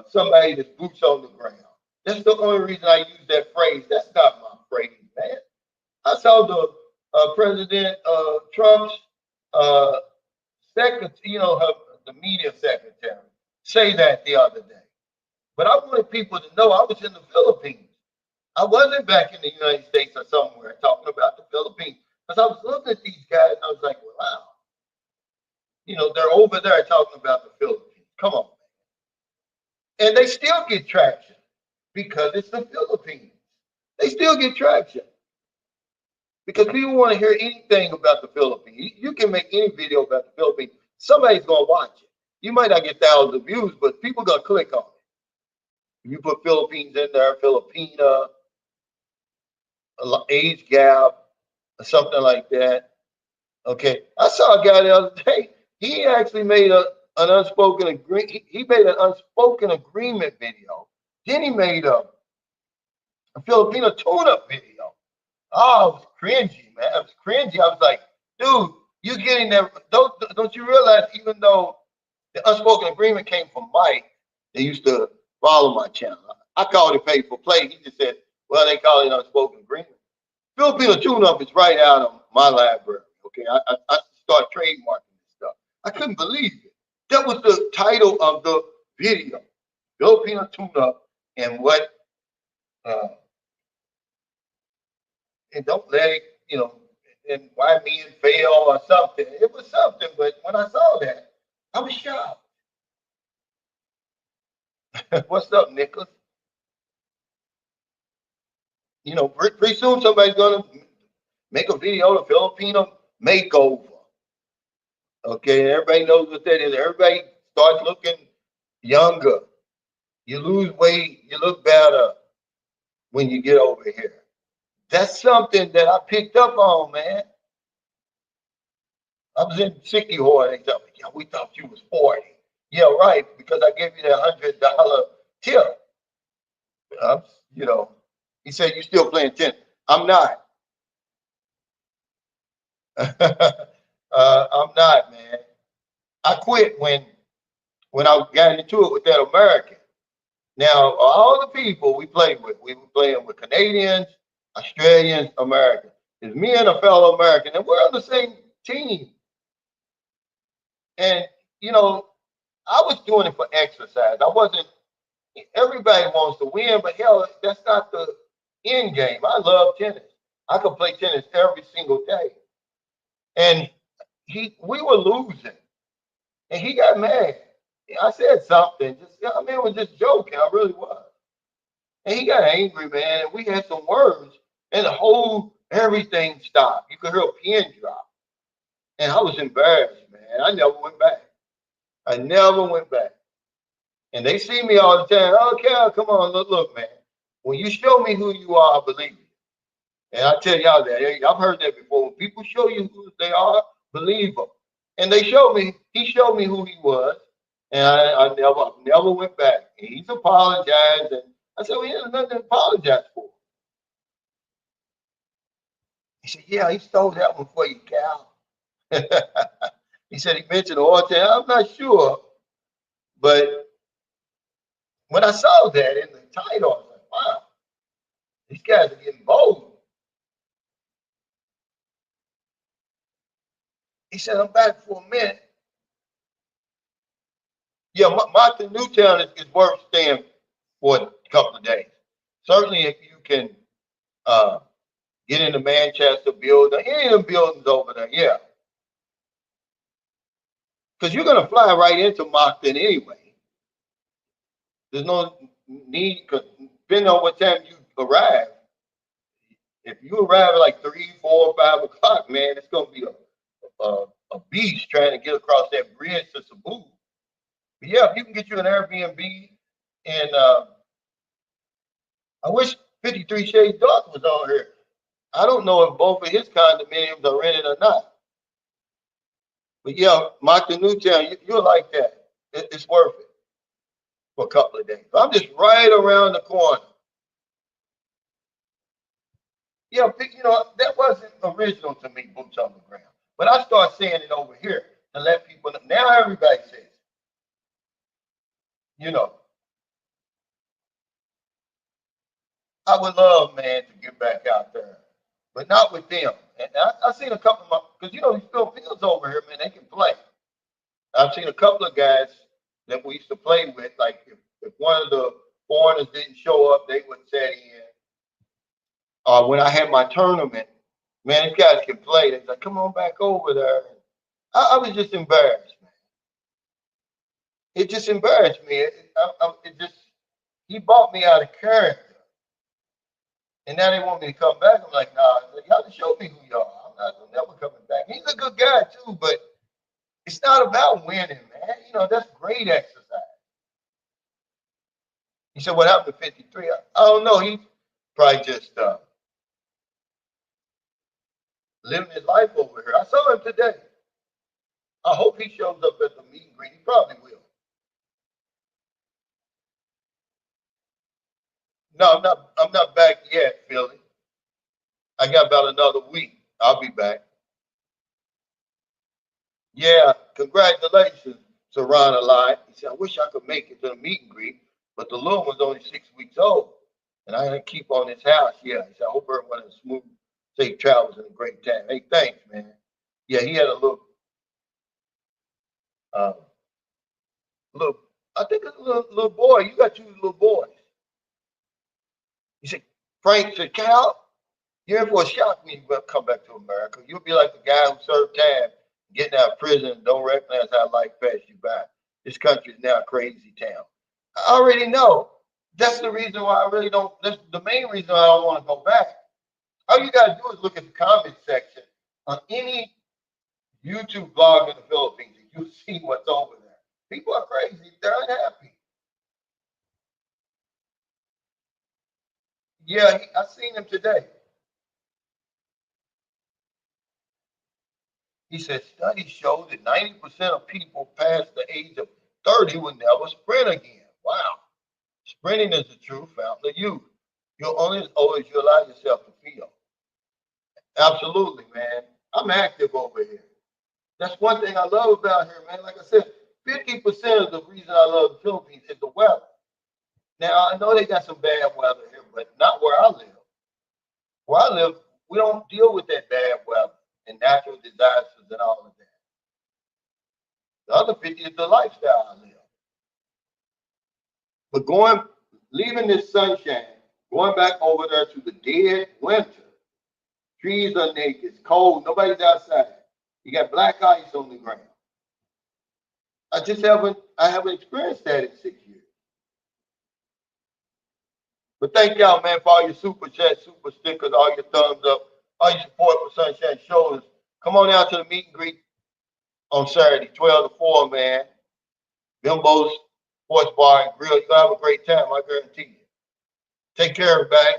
Speaker 1: somebody that's boots on the ground. That's the only reason I use that phrase. That's not my phrase, man. I saw the President Trump's uh, secretary, the media secretary, say that the other day. But I wanted people to know I was in the Philippines. I wasn't back in the United States or somewhere talking about the Philippines. Because I was looking at these guys and I was like, well, wow. They're over there talking about the Philippines. Come on. And they still get traction because it's the Philippines. They still get traction because people want to hear anything about the Philippines. You can make any video about the Philippines. Somebody's going to watch it. You might not get thousands of views, but people are going to click on it. You put Philippines in there, Filipina, age gap, or something like that. Okay. I saw a guy the other day. He actually made an unspoken agreement. He made an unspoken agreement video. Then he made a Filipino tune-up video. Oh, it was cringy, man. It was cringy. I was like, dude, you getting there. Don't you realize even though the unspoken agreement came from Mike, they used to follow my channel. I called it pay for play. He just said, well, they call it unspoken agreement. Filipino tune-up is right out of my library. Okay. I start trademarking this stuff. I couldn't believe it. That was the title of the video. Filipino tune-up and what and don't let it, and why men fail or something. It was something, but when I saw that, I was shocked. What's up, Nicholas? Pretty soon somebody's gonna make a video of Filipino makeover. Okay, everybody knows what that is. Everybody starts looking younger. You lose weight, you look better when you get over here. That's something that I picked up on, man. I was in Sicky Hall and they told me, yeah, we thought you was 40. Yeah, right, because I gave you that $100 tip. Um, you know, he said, you still playing tennis. I'm not. I'm not, man. I quit when I got into it with that American. Now, all the people we played with, we were playing with Canadians, Australians, Americans. It's me and a fellow American, and we're on the same team. And, I was doing it for exercise. I wasn't, everybody wants to win, but hell, that's not the end game. I love tennis. I could play tennis every single day. And we were losing, and he got mad. I said something, I mean, it was just joking. I really was. And he got angry, man. And we had some words, and the whole everything stopped. You could hear a pin drop. And I was embarrassed, man. I never went back. I never went back. And they see me all the time. Oh, Cal, come on, look, man. When you show me who you are, I believe you. And I tell y'all that. I've heard that before. When people show you who they are, believe them. And he showed me who he was. And I never went back. And he's apologized. And I said, well, he has nothing to apologize for. He said, yeah, he stole that one for you, Cal. He said he mentioned the oil tank. I'm not sure. But when I saw that in the title, I was like, wow, these guys are getting bold. He said, I'm back for a minute. Yeah, Martin Newtown is worth staying for a couple of days. Certainly, if you can get into Manchester building, any of them buildings over there, yeah. Because you're going to fly right into Moncton anyway. There's no need, because depending on what time you arrive, if you arrive at like 3, 4, 5 o'clock, man, it's going to be a beast trying to get across that bridge to Cebu. But yeah, if you can get you an Airbnb, and I wish 53 Shades Dark was on here. I don't know if both of his condominiums are rented or not. But yeah, Martin Newtown, you'll like that. It's worth it for a couple of days. I'm just right around the corner. Yeah, that wasn't original to me, boots on the ground. But I start saying it over here to let people know. Now everybody says, you know, I would love, man, to get back out there, but not with them. And I've seen a couple of my, because these Phil Fields over here, man, they can play. I've seen a couple of guys that we used to play with, like if one of the foreigners didn't show up, they would set in. When I had my tournament, man, these guys can play. They're like, come on back over there. I was just embarrassed, man. It just embarrassed me. It just, he bought me out of character. And now they want me to come back. I'm like, nah, y'all just show me who y'all are. I'm never coming back. He's a good guy too, but it's not about winning, man. That's great exercise. He said, what happened to 53? I don't know. He probably just living his life over here. I saw him today. I hope he shows up at the meet and greet. He probably will. No, I'm not back yet, Philly. I got about another week. I'll be back. Yeah, congratulations, Saran Alive. He said, I wish I could make it to the meet and greet, but the little one's only 6 weeks old. And I didn't keep on his house. Yeah, he said, I hope everyone has smooth, safe travels and a great time. Hey, thanks, man. Yeah, he had a uh, little, I think it's a little boy. You got two little boys. He said, Frank said, Cal, you're in for a shock when you come back to America. You'll be like the guy who served time, getting out of prison and don't recognize how life passed you by. This country is now a crazy town. I already know. That's the reason why I really don't. That's the main reason I don't want to go back. All you got to do is look at the comment section on any YouTube blog in the Philippines, and you'll see what's over there. People are crazy. They're unhappy. Yeah, I seen him today. He said studies show that 90% of people past the age of 30 will never sprint again. Wow. Sprinting is the true fountain of youth. You're only as old as you allow yourself to feel. Absolutely, man. I'm active over here. That's one thing I love about here, man. Like I said, 50% of the reason I love the Philippines is the weather. Now, I know they got some bad weather here, but not where I live. Where I live, we don't deal with that bad weather and natural disasters and all of that. The other 50 is the lifestyle I live. But leaving this sunshine, going back over there to the dead winter, trees are naked, it's cold, nobody's outside. You got black ice on the ground. I haven't experienced that in 6 years. But thank y'all, man, for all your super chats, super stickers, all your thumbs up, all your support for Sunshine Shoulders. Come on out to the meet and greet on Saturday, 12 to 4, man. Bimbo's Sports Bar and Grill. You're going to have a great time, I guarantee you. Take care, everybody.